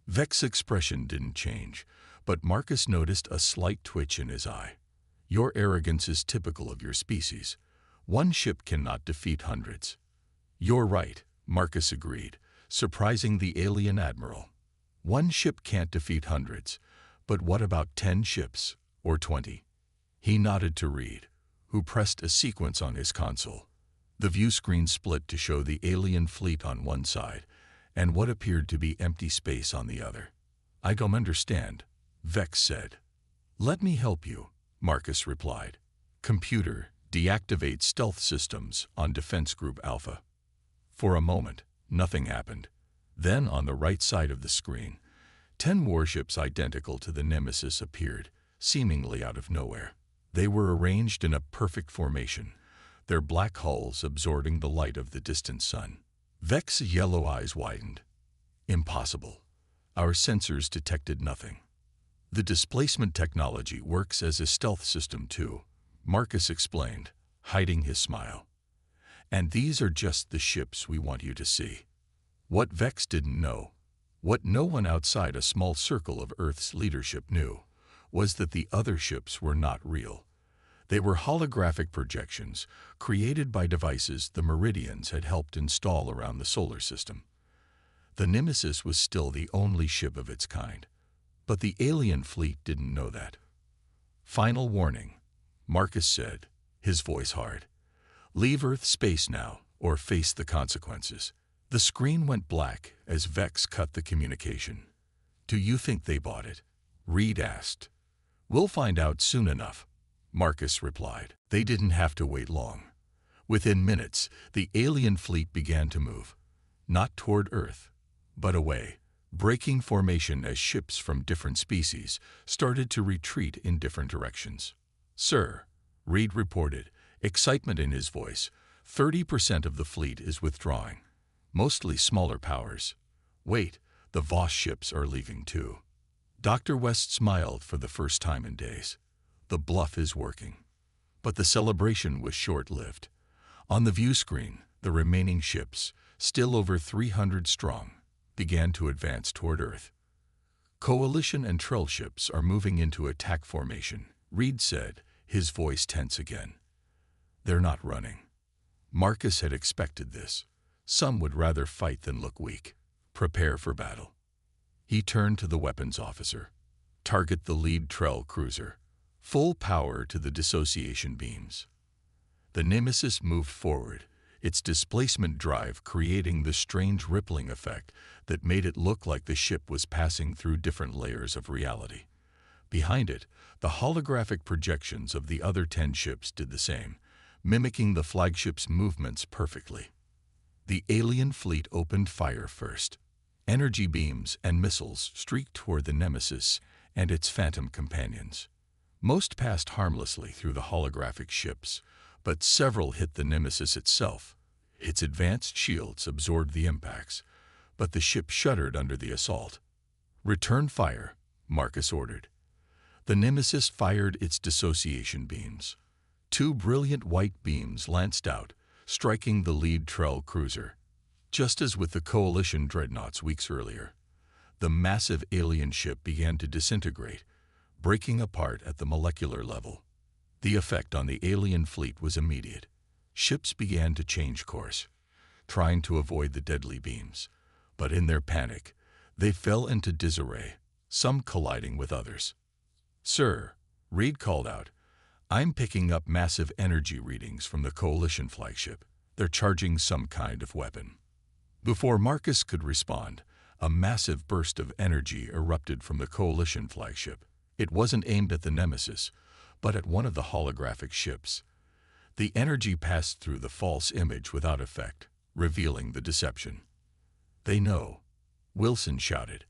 Vex's expression didn't change, but Marcus noticed a slight twitch in his eye. "Your arrogance is typical of your species. One ship cannot defeat hundreds." "You're right," Marcus agreed, surprising the alien admiral. "One ship can't defeat hundreds, but what about 10 ships, or 20? He nodded to Reed, who pressed a sequence on his console. The view screen split to show the alien fleet on one side and what appeared to be empty space on the other. "I don't understand," Vex said. "Let me help you," Marcus replied. "Computer, deactivate stealth systems on Defense Group Alpha." For a moment, nothing happened. Then, on the right side of the screen, 10 warships identical to the Nemesis appeared, seemingly out of nowhere. They were arranged in a perfect formation, their black hulls absorbing the light of the distant sun. Vex's yellow eyes widened. "Impossible. Our sensors detected nothing." "The displacement technology works as a stealth system too," Marcus explained, hiding his smile. "And these are just the ships we want you to see." What Vex didn't know, what no one outside a small circle of Earth's leadership knew, was that the other ships were not real. They were holographic projections created by devices the Meridians had helped install around the solar system. The Nemesis was still the only ship of its kind, but the alien fleet didn't know that. "Final warning," Marcus said, his voice hard. "Leave Earth space now, or face the consequences." The screen went black as Vex cut the communication. "Do you think they bought it?" Reed asked. "We'll find out soon enough," Marcus replied. They didn't have to wait long. Within minutes, the alien fleet began to move, not toward Earth, but away, breaking formation as ships from different species started to retreat in different directions. "Sir," Reed reported, excitement in his voice, 30% of the fleet is withdrawing, mostly smaller powers. Wait, the Voss ships are leaving too. Dr. West smiled for the first time in days. The bluff is working. But the celebration was short-lived. On the view screen, the remaining ships, still over 300 strong, began to advance toward Earth. "Coalition and Trell ships are moving into attack formation," Reed said, his voice tense again. "They're not running." Marcus had expected this. Some would rather fight than look weak. "Prepare for battle." He turned to the weapons officer. "Target the lead Trell cruiser. Full power to the dissociation beams." The Nemesis moved forward, its displacement drive creating the strange rippling effect that made it look like the ship was passing through different layers of reality. Behind it, the holographic projections of the other 10 ships did the same, mimicking the flagship's movements perfectly. The alien fleet opened fire first. Energy beams and missiles streaked toward the Nemesis and its phantom companions. Most passed harmlessly through the holographic ships, but several hit the Nemesis itself. Its advanced shields absorbed the impacts, but the ship shuddered under the assault. "Return fire," Marcus ordered. The Nemesis fired its dissociation beams. 2 brilliant white beams lanced out, striking the lead Trell cruiser. Just as with the Coalition dreadnoughts weeks earlier, the massive alien ship began to disintegrate, breaking apart at the molecular level. The effect on the alien fleet was immediate. Ships began to change course, trying to avoid the deadly beams, but in their panic, they fell into disarray, some colliding with others. "Sir," Reed called out, "I'm picking up massive energy readings from the Coalition flagship. They're charging some kind of weapon." Before Marcus could respond, a massive burst of energy erupted from the Coalition flagship. It wasn't aimed at the Nemesis, but at one of the holographic ships. The energy passed through the false image without effect, revealing the deception. "They know," Wilson shouted.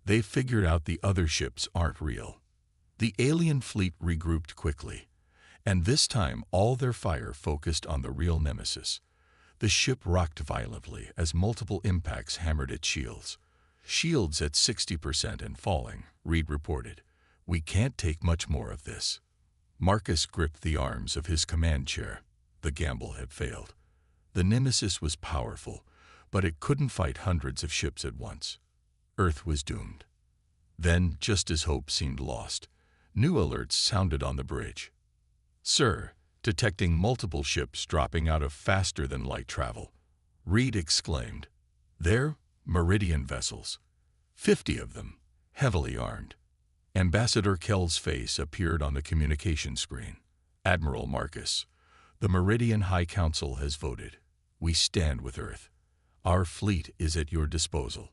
"They've figured out the other ships aren't real." The alien fleet regrouped quickly, and this time all their fire focused on the real nemesis. The ship rocked violently as multiple impacts hammered its shields. "Shields at 60% and falling," Reed reported. "We can't take much more of this." Marcus gripped the arms of his command chair. The gamble had failed. The nemesis was powerful, but it couldn't fight hundreds of ships at once. Earth was doomed. Then, just as hope seemed lost, new alerts sounded on the bridge. "Sir, detecting multiple ships dropping out of faster-than-light travel," Reed exclaimed. "They're Meridian vessels. 50 of them, heavily armed." Ambassador Kell's face appeared on the communication screen. "Admiral Marcus, the Meridian High Council has voted. We stand with Earth. Our fleet is at your disposal."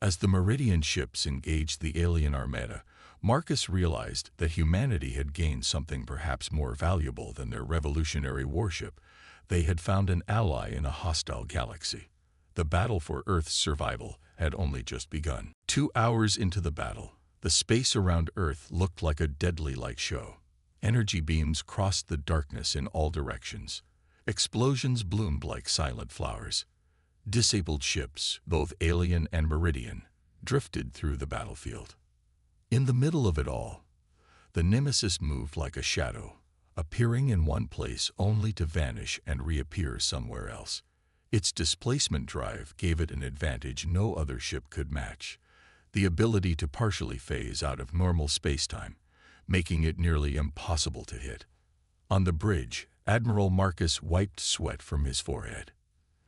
As the Meridian ships engaged the alien armada, Marcus realized that humanity had gained something perhaps more valuable than their revolutionary warship. They had found an ally in a hostile galaxy. The battle for Earth's survival had only just begun. 2 hours into the battle, the space around Earth looked like a deadly light show. Energy beams crossed the darkness in all directions. Explosions bloomed like silent flowers. Disabled ships, both alien and Meridian, drifted through the battlefield. In the middle of it all, the nemesis moved like a shadow, appearing in one place only to vanish and reappear somewhere else. Its displacement drive gave it an advantage no other ship could match: the ability to partially phase out of normal spacetime, making it nearly impossible to hit. On the bridge, Admiral Marcus wiped sweat from his forehead.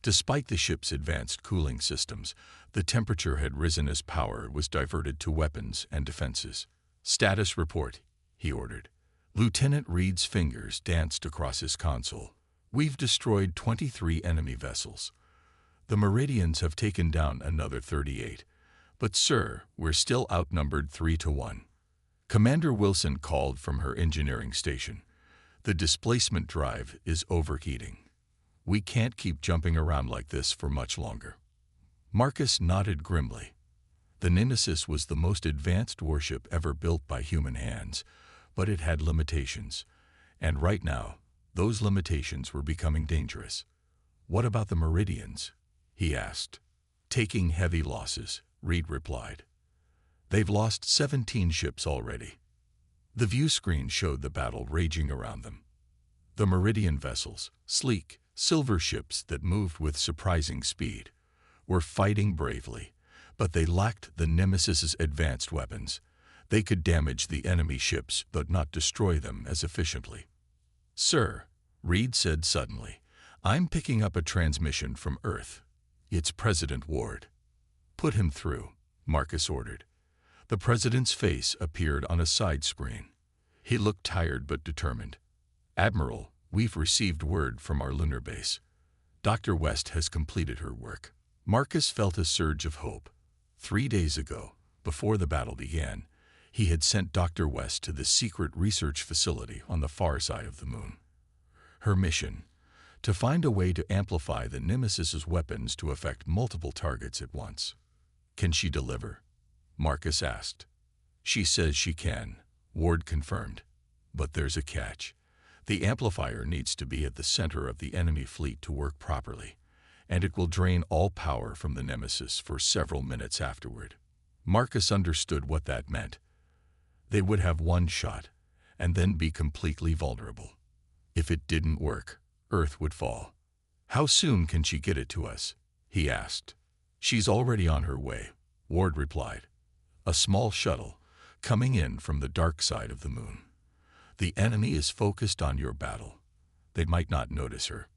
Despite the ship's advanced cooling systems, the temperature had risen as power was diverted to weapons and defenses. "Status report," he ordered. Lieutenant Reed's fingers danced across his console. "We've destroyed 23 enemy vessels. The Meridians have taken down another 38. But, sir, we're still outnumbered 3-1. Commander Wilson called from her engineering station. "The displacement drive is overheating. We can't keep jumping around like this for much longer." Marcus nodded grimly. The Nemesis was the most advanced warship ever built by human hands, but it had limitations. And right now, those limitations were becoming dangerous. "What about the Meridians?" he asked. "Taking heavy losses," Reed replied. "They've lost 17 ships already." The view screen showed the battle raging around them. The Meridian vessels, sleek, silver ships that moved with surprising speed, were fighting bravely, but they lacked the Nemesis's advanced weapons. They could damage the enemy ships but not destroy them as efficiently. "Sir," Reed said suddenly, "I'm picking up a transmission from Earth. It's President Ward." "Put him through," Marcus ordered. The president's face appeared on a side screen. He looked tired but determined. "Admiral, we've received word from our lunar base. Dr. West has completed her work." Marcus felt a surge of hope. 3 days ago, before the battle began, he had sent Dr. West to the secret research facility on the far side of the moon. Her mission: to find a way to amplify the Nemesis's weapons to affect multiple targets at once. "Can she deliver?" Marcus asked. "She says she can," Ward confirmed. "But there's a catch. The amplifier needs to be at the center of the enemy fleet to work properly, and it will drain all power from the Nemesis for several minutes afterward." Marcus understood what that meant. They would have one shot, and then be completely vulnerable. If it didn't work, Earth would fall. "How soon can she get it to us?" he asked. "She's already on her way," Ward replied. "A small shuttle, coming in from the dark side of the moon. The enemy is focused on your battle. They might not notice her."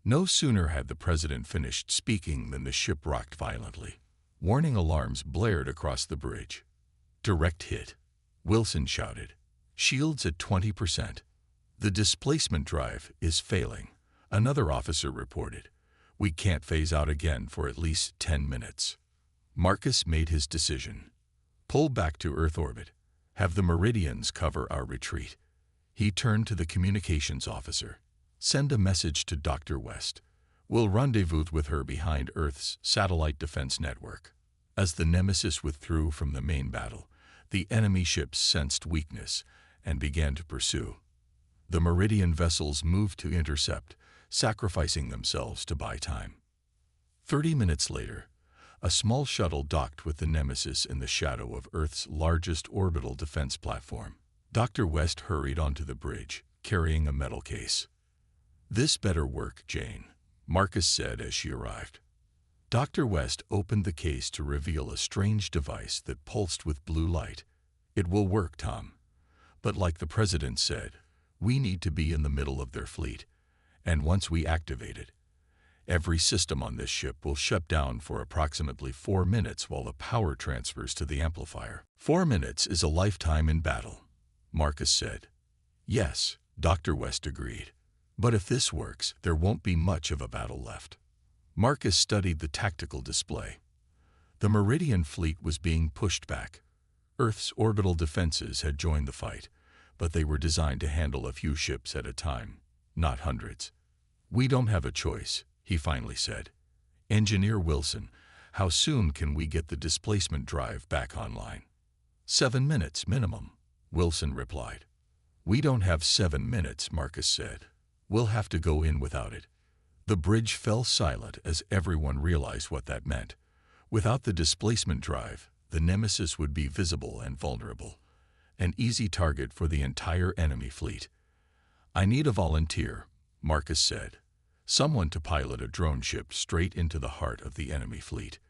No sooner had the president finished speaking than the ship rocked violently. Warning alarms blared across the bridge. "Direct hit," Wilson shouted. "Shields at 20%. The displacement drive is failing," another officer reported. "We can't phase out again for at least 10 minutes." Marcus made his decision. "Pull back to Earth orbit. Have the Meridians cover our retreat." He turned to the communications officer. "Send a message to Dr. West. We'll rendezvous with her behind Earth's satellite defense network. As the Nemesis withdrew from the main battle, the enemy ships sensed weakness and began to pursue. The Meridian vessels moved to intercept, sacrificing themselves to buy time. 30 minutes later, a small shuttle docked with the Nemesis in the shadow of Earth's largest orbital defense platform. Dr. West hurried onto the bridge, carrying a metal case. "This better work, Jane," Marcus said as she arrived. Dr. West opened the case to reveal a strange device that pulsed with blue light. "It will work, Tom. But like the President said, we need to be in the middle of their fleet. And once we activate it, every system on this ship will shut down for approximately 4 minutes while the power transfers to the amplifier." 4 minutes is a lifetime in battle, Marcus said. "Yes," Dr. West agreed. "But if this works, there won't be much of a battle left." Marcus studied the tactical display. The Meridian fleet was being pushed back. Earth's orbital defenses had joined the fight, but they were designed to handle a few ships at a time, not hundreds. "We don't have a choice," he finally said. "Engineer Wilson, how soon can we get the displacement drive back online?" 7 minutes minimum, Wilson replied. "We don't have 7 minutes," Marcus said. "We'll have to go in without it." The bridge fell silent as everyone realized what that meant. Without the displacement drive, the Nemesis would be visible and vulnerable, an easy target for the entire enemy fleet. "I need a volunteer," Marcus said. "Someone to pilot a drone ship straight into the heart of the enemy fleet.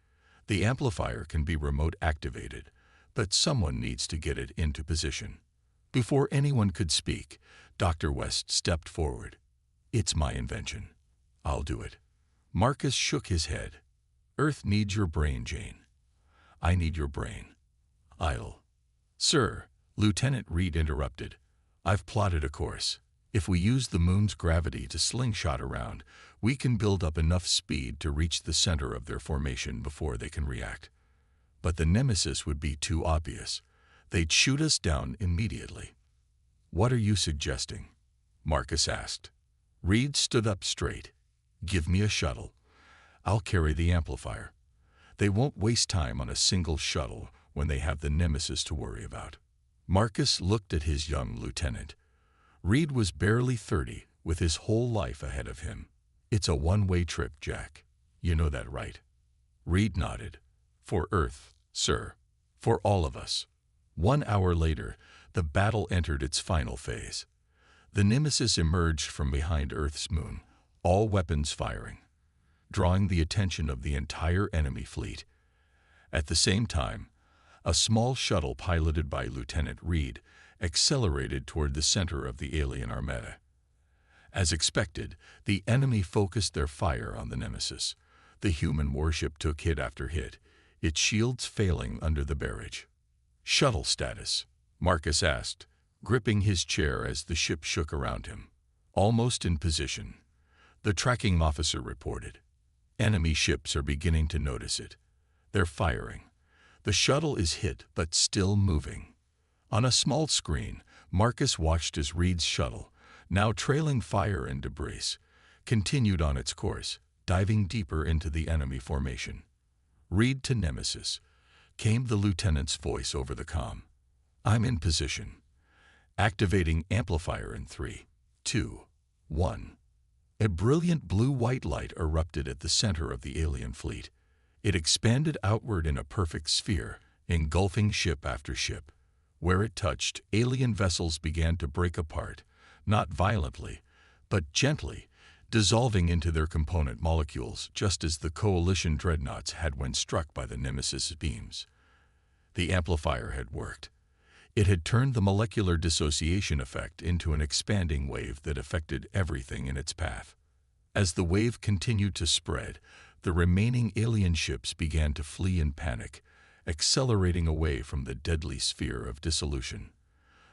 The amplifier can be remote activated, but someone needs to get it into position." Before anyone could speak, Dr. West stepped forward. "It's my invention. I'll do it." Marcus shook his head. "Earth needs your brain, Jane. I need your brain." "I'll—" "Sir," Lieutenant Reed interrupted, "I've plotted a course. If we use the moon's gravity to slingshot around, we can build up enough speed to reach the center of their formation before they can react. But the Nemesis would be too obvious. They'd shoot us down immediately." "What are you suggesting?" Marcus asked. Reed stood up straight. "Give me a shuttle. I'll carry the amplifier. They won't waste time on a single shuttle when they have the Nemesis to worry about." Marcus looked at his young lieutenant. Reed was barely 30, with his whole life ahead of him. "It's a one-way trip, Jack. You know that, right?" Reed nodded. "For Earth, sir. For all of us." 1 hour later, the battle entered its final phase. The Nemesis emerged from behind Earth's moon, all weapons firing, drawing the attention of the entire enemy fleet. At the same time, a small shuttle piloted by Lieutenant Reed accelerated toward the center of the alien armada. As expected, the enemy focused their fire on the Nemesis. The human warship took hit after hit, its shields failing under the barrage. "Shuttle status?" Marcus asked, gripping his chair as the ship shook around him. "Almost in position," the tracking officer reported. "Enemy ships are beginning to notice it. They're firing. The shuttle is hit but still moving." On a small screen, Marcus watched as Reed's shuttle, now trailing fire and debris, continued on its course, diving deeper into the enemy formation. "Reed to Nemesis," came the lieutenant's voice over the comm. "I'm in position. Activating amplifier in 3, 2, 1. A brilliant blue-white light erupted at the center of the alien fleet. It expanded outward in a perfect sphere, engulfing ship after ship. Where it touched, alien vessels began to break apart, not violently, but gently, dissolving into their component molecules just as the coalition dreadnoughts had when struck by the Nemesis beams. The amplifier had worked. It had turned the molecular dissociation effect into an expanding wave that affected everything in its path. As the wave continued to spread, the remaining alien ships began to flee in panic, accelerating away from the deadly sphere of dissolution.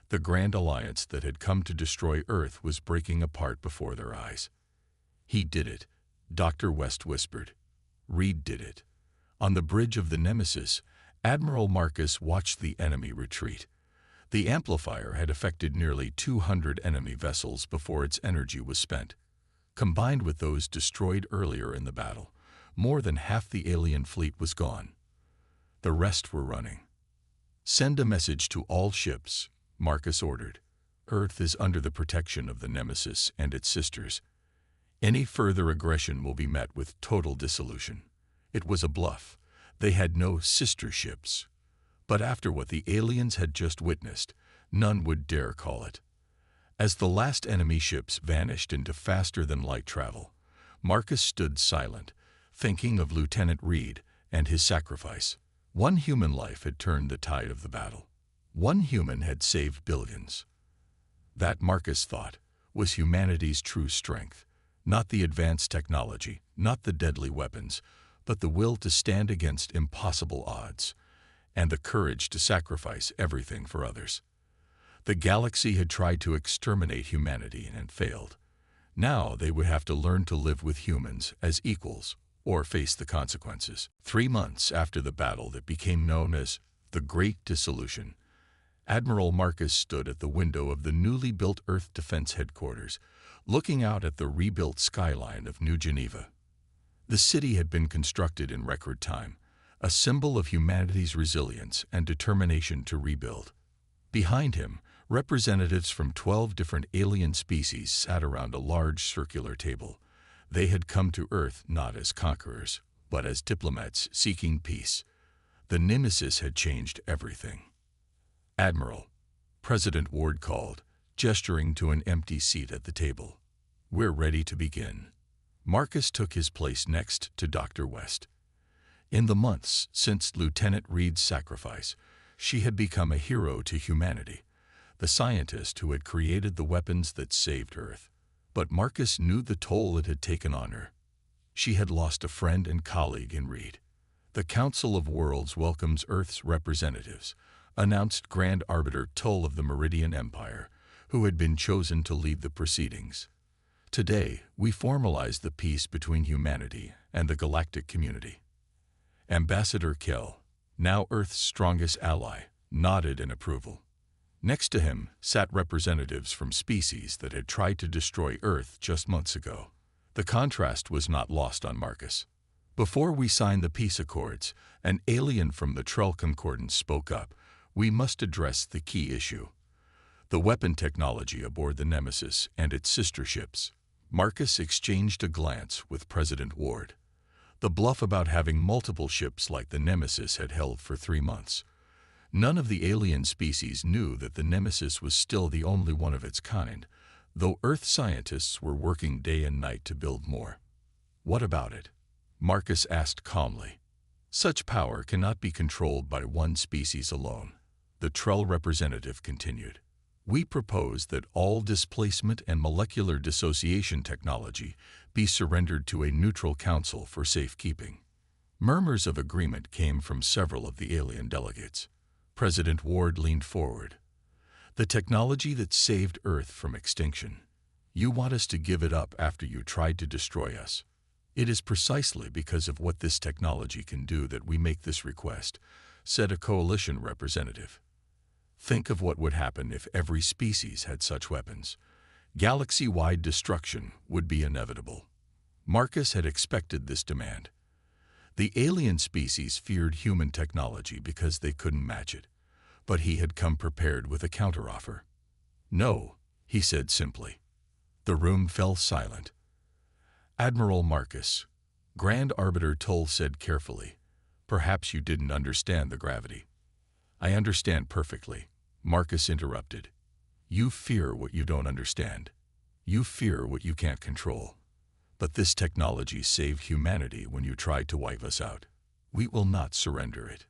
The Grand Alliance that had come to destroy Earth was breaking apart before their eyes. "He did it," Dr. West whispered. "Reed did it." On the bridge of the Nemesis, Admiral Marcus watched the enemy retreat. The amplifier had affected nearly 200 enemy vessels before its energy was spent. Combined with those destroyed earlier in the battle, more than half the alien fleet was gone. The rest were running. "Send a message to all ships," Marcus ordered. "Earth is under the protection of the Nemesis and its sisters. Any further aggression will be met with total dissolution." It was a bluff. They had no sister ships. But after what the aliens had just witnessed, none would dare call it. As the last enemy ships vanished into faster-than-light travel, Marcus stood silent, thinking of Lieutenant Reed and his sacrifice. One human life had turned the tide of the battle. One human had saved billions. That, Marcus thought, was humanity's true strength. Not the advanced technology, not the deadly weapons, but the will to stand against impossible odds, and the courage to sacrifice everything for others. The galaxy had tried to exterminate humanity and failed. Now they would have to learn to live with humans as equals or face the consequences. 3 months after the battle that became known as the Great Dissolution, Admiral Marcus stood at the window of the newly built Earth Defense Headquarters, looking out at the rebuilt skyline of New Geneva. The city had been constructed in record time, a symbol of humanity's resilience and determination to rebuild. Behind him, representatives from 12 different alien species sat around a large circular table. They had come to Earth not as conquerors, but as diplomats seeking peace. The Nemesis had changed everything. "Admiral," President Ward called, gesturing to an empty seat at the table. "We're ready to begin." Marcus took his place next to Dr. West. In the months since Lieutenant Reed's sacrifice, she had become a hero to humanity, the scientist who had created the weapons that saved Earth. But Marcus knew the toll it had taken on her. She had lost a friend and colleague in Reed. "The Council of Worlds welcomes Earth's representatives," announced Grand Arbiter Tull of the Meridian Empire, who had been chosen to lead the proceedings. "Today, we formalize the peace between humanity and the galactic community." Ambassador Kell, now Earth's strongest ally, nodded in approval. Next to him sat representatives from species that had tried to destroy Earth just months ago. The contrast was not lost on Marcus. "Before we sign the peace accords," an alien from the Trell Concordance spoke up, "we must address the key issue: the weapon technology aboard the Nemesis and its sister ships." Marcus exchanged a glance with President Ward. The bluff about having multiple ships like the Nemesis had held for 3 months. None of the alien species knew that the Nemesis was still the only one of its kind, though Earth scientists were working day and night to build more. "What about it?" Marcus asked calmly. "Such power cannot be controlled by one species alone," the Trell representative continued. "We propose that all displacement and molecular dissociation technology be surrendered to a neutral council for safekeeping." Murmurs of agreement came from several of the alien delegates. President Ward leaned forward. "The technology that saved Earth from extinction. You want us to give it up after you tried to destroy us. It is precisely because of what this technology can do that we make this request," said a coalition representative. "Think of what would happen if every species had such weapons. Galaxy-wide destruction would be inevitable." Marcus had expected this demand. The alien species feared human technology because they couldn't match it, but he had come prepared with a counteroffer. "No," he said simply. The room fell silent. "Admiral Marcus," Grand Arbiter Tull said carefully, "perhaps you didn't understand the gravity." "I understand perfectly," Marcus interrupted. "You fear what you don't understand. You fear what you can't control. But this technology saved humanity when you tried to wipe us out. We will not surrender it."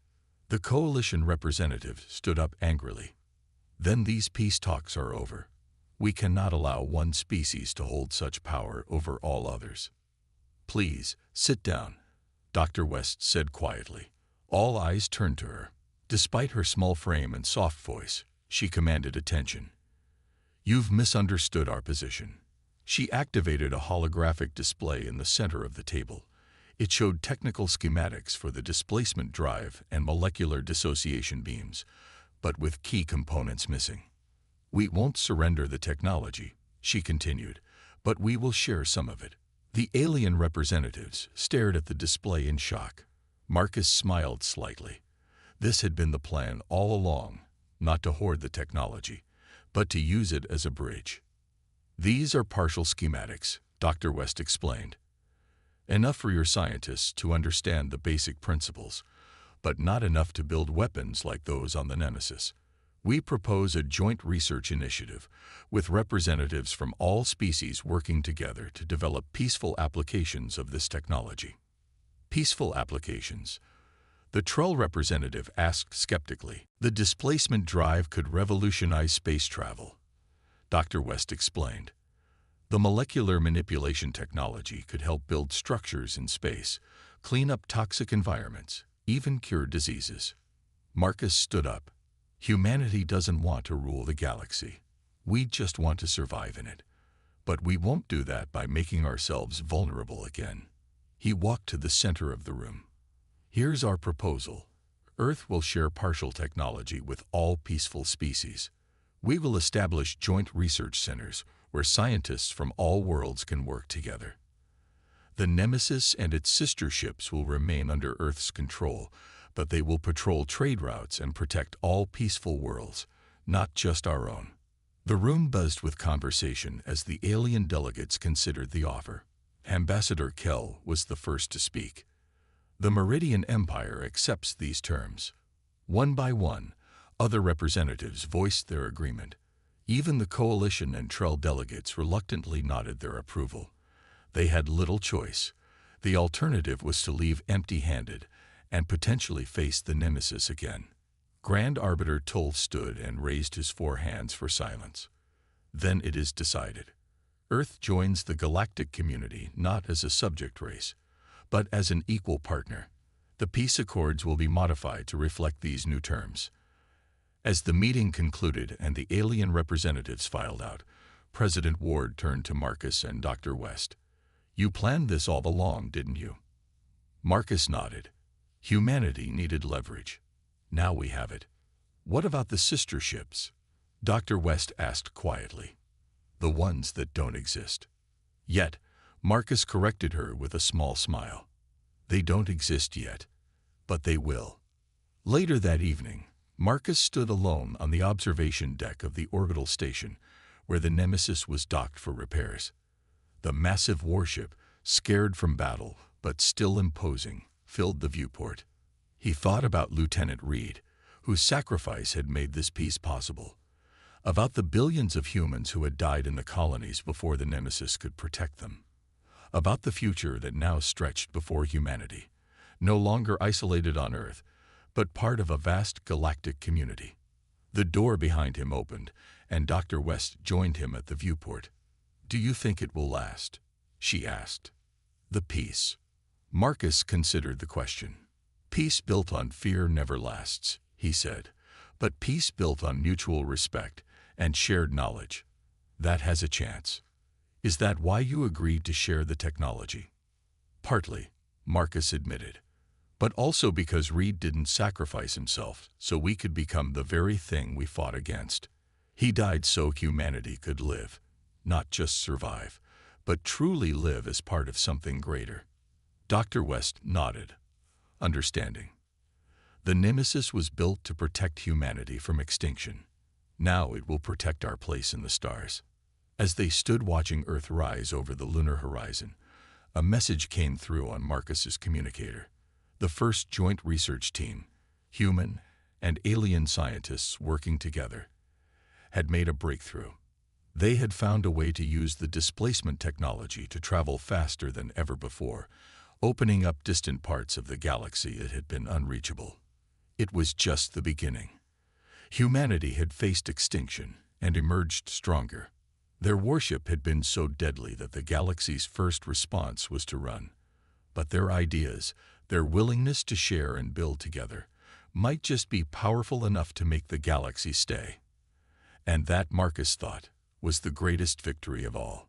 The coalition representative stood up angrily. "Then these peace talks are over. We cannot allow one species to hold such power over all others." "Please, sit down," Dr. West said quietly. All eyes turned to her. Despite her small frame and soft voice, she commanded attention. "You've misunderstood our position." She activated a holographic display in the center of the table. It showed technical schematics for the displacement drive and molecular dissociation beams, but with key components missing. "We won't surrender the technology," she continued, but we will share some of it." The alien representatives stared at the display in shock. Marcus smiled slightly. This had been the plan all along, not to hoard the technology, but to use it as a bridge. "These are partial schematics," Dr. West explained. "Enough for your scientists to understand the basic principles, but not enough to build weapons like those on the Nemesis. We propose a joint research initiative with representatives from all species working together to develop peaceful applications of this technology." "Peaceful applications?" the Trull representative asked skeptically. "The displacement drive could revolutionize space travel," Dr. West explained. "The molecular manipulation technology could help build structures in space, clean up toxic environments, even cure diseases." Marcus stood up. "Humanity doesn't want to rule the galaxy. We just want to survive in it. But we won't do that by making ourselves vulnerable again." He walked to the center of the room. "Here's our proposal. Earth will share partial technology with all peaceful species. We will establish joint research centers where scientists from all worlds can work together. The Nemesis and its sister ships will remain under Earth's control, but they will patrol trade routes and protect all peaceful worlds, not just our own." The room buzzed with conversation as the alien delegates considered the offer. Ambassador Kell was the first to speak. "The Meridian Empire accepts these terms." One by one, other representatives voiced their agreement. Even the Coalition and Trull delegates reluctantly nodded their approval. They had little choice. The alternative was to leave empty-handed and potentially face the Nemesis again. Grand Arbiter Tull stood and raised his 4 hands for silence. "Then it is decided. Earth joins the galactic community not as a subject race, but as an equal partner. The peace accords will be modified to reflect these new terms." As the meeting concluded and the alien representatives filed out, President Ward turned to Marcus and Dr. West. "You planned this all along, didn't you?" Marcus nodded. "Humanity needed leverage. Now we have it." "What about the sister ships?" Dr. West asked quietly. "The ones that don't exist." Yet, Marcus corrected her with a small smile. "They don't exist yet, but they will." Later that evening, Marcus stood alone on the observation deck of the orbital station, where the Nemesis was docked for repairs. The massive warship, scared from battle but still imposing, filled the viewport. He thought about Lieutenant Reed, whose sacrifice had made this peace possible, about the billions of humans who had died in the colonies before the Nemesis could protect them, about the future that now stretched before humanity, no longer isolated on Earth, but part of a vast galactic community. The door behind him opened, and Dr. West joined him at the viewport. "Do you think it will last?" she asked. "The peace." Marcus considered the question. "Peace built on fear never lasts," he said, "but peace built on mutual respect and shared knowledge, that has a chance." "Is that why you agreed to share the technology?" "Partly," Marcus admitted, "but also because Reed didn't sacrifice himself so we could become the very thing we fought against. He died so humanity could live, not just survive, but truly live as part of something greater." Dr. West nodded, understanding. The Nemesis was built to protect humanity from extinction. Now it will protect our place in the stars. As they stood watching Earth rise over the lunar horizon, a message came through on Marcus's communicator. The first joint research team, human and alien scientists working together, had made a breakthrough. They had found a way to use the displacement technology to travel faster than ever before, opening up distant parts of the galaxy that had been unreachable. It was just the beginning. Humanity had faced extinction and emerged stronger. Their warship had been so deadly that the galaxy's first response was to run. But their ideas, their willingness to share and build together, might just be powerful enough to make the galaxy stay. And that, Marcus thought, was the greatest victory of all.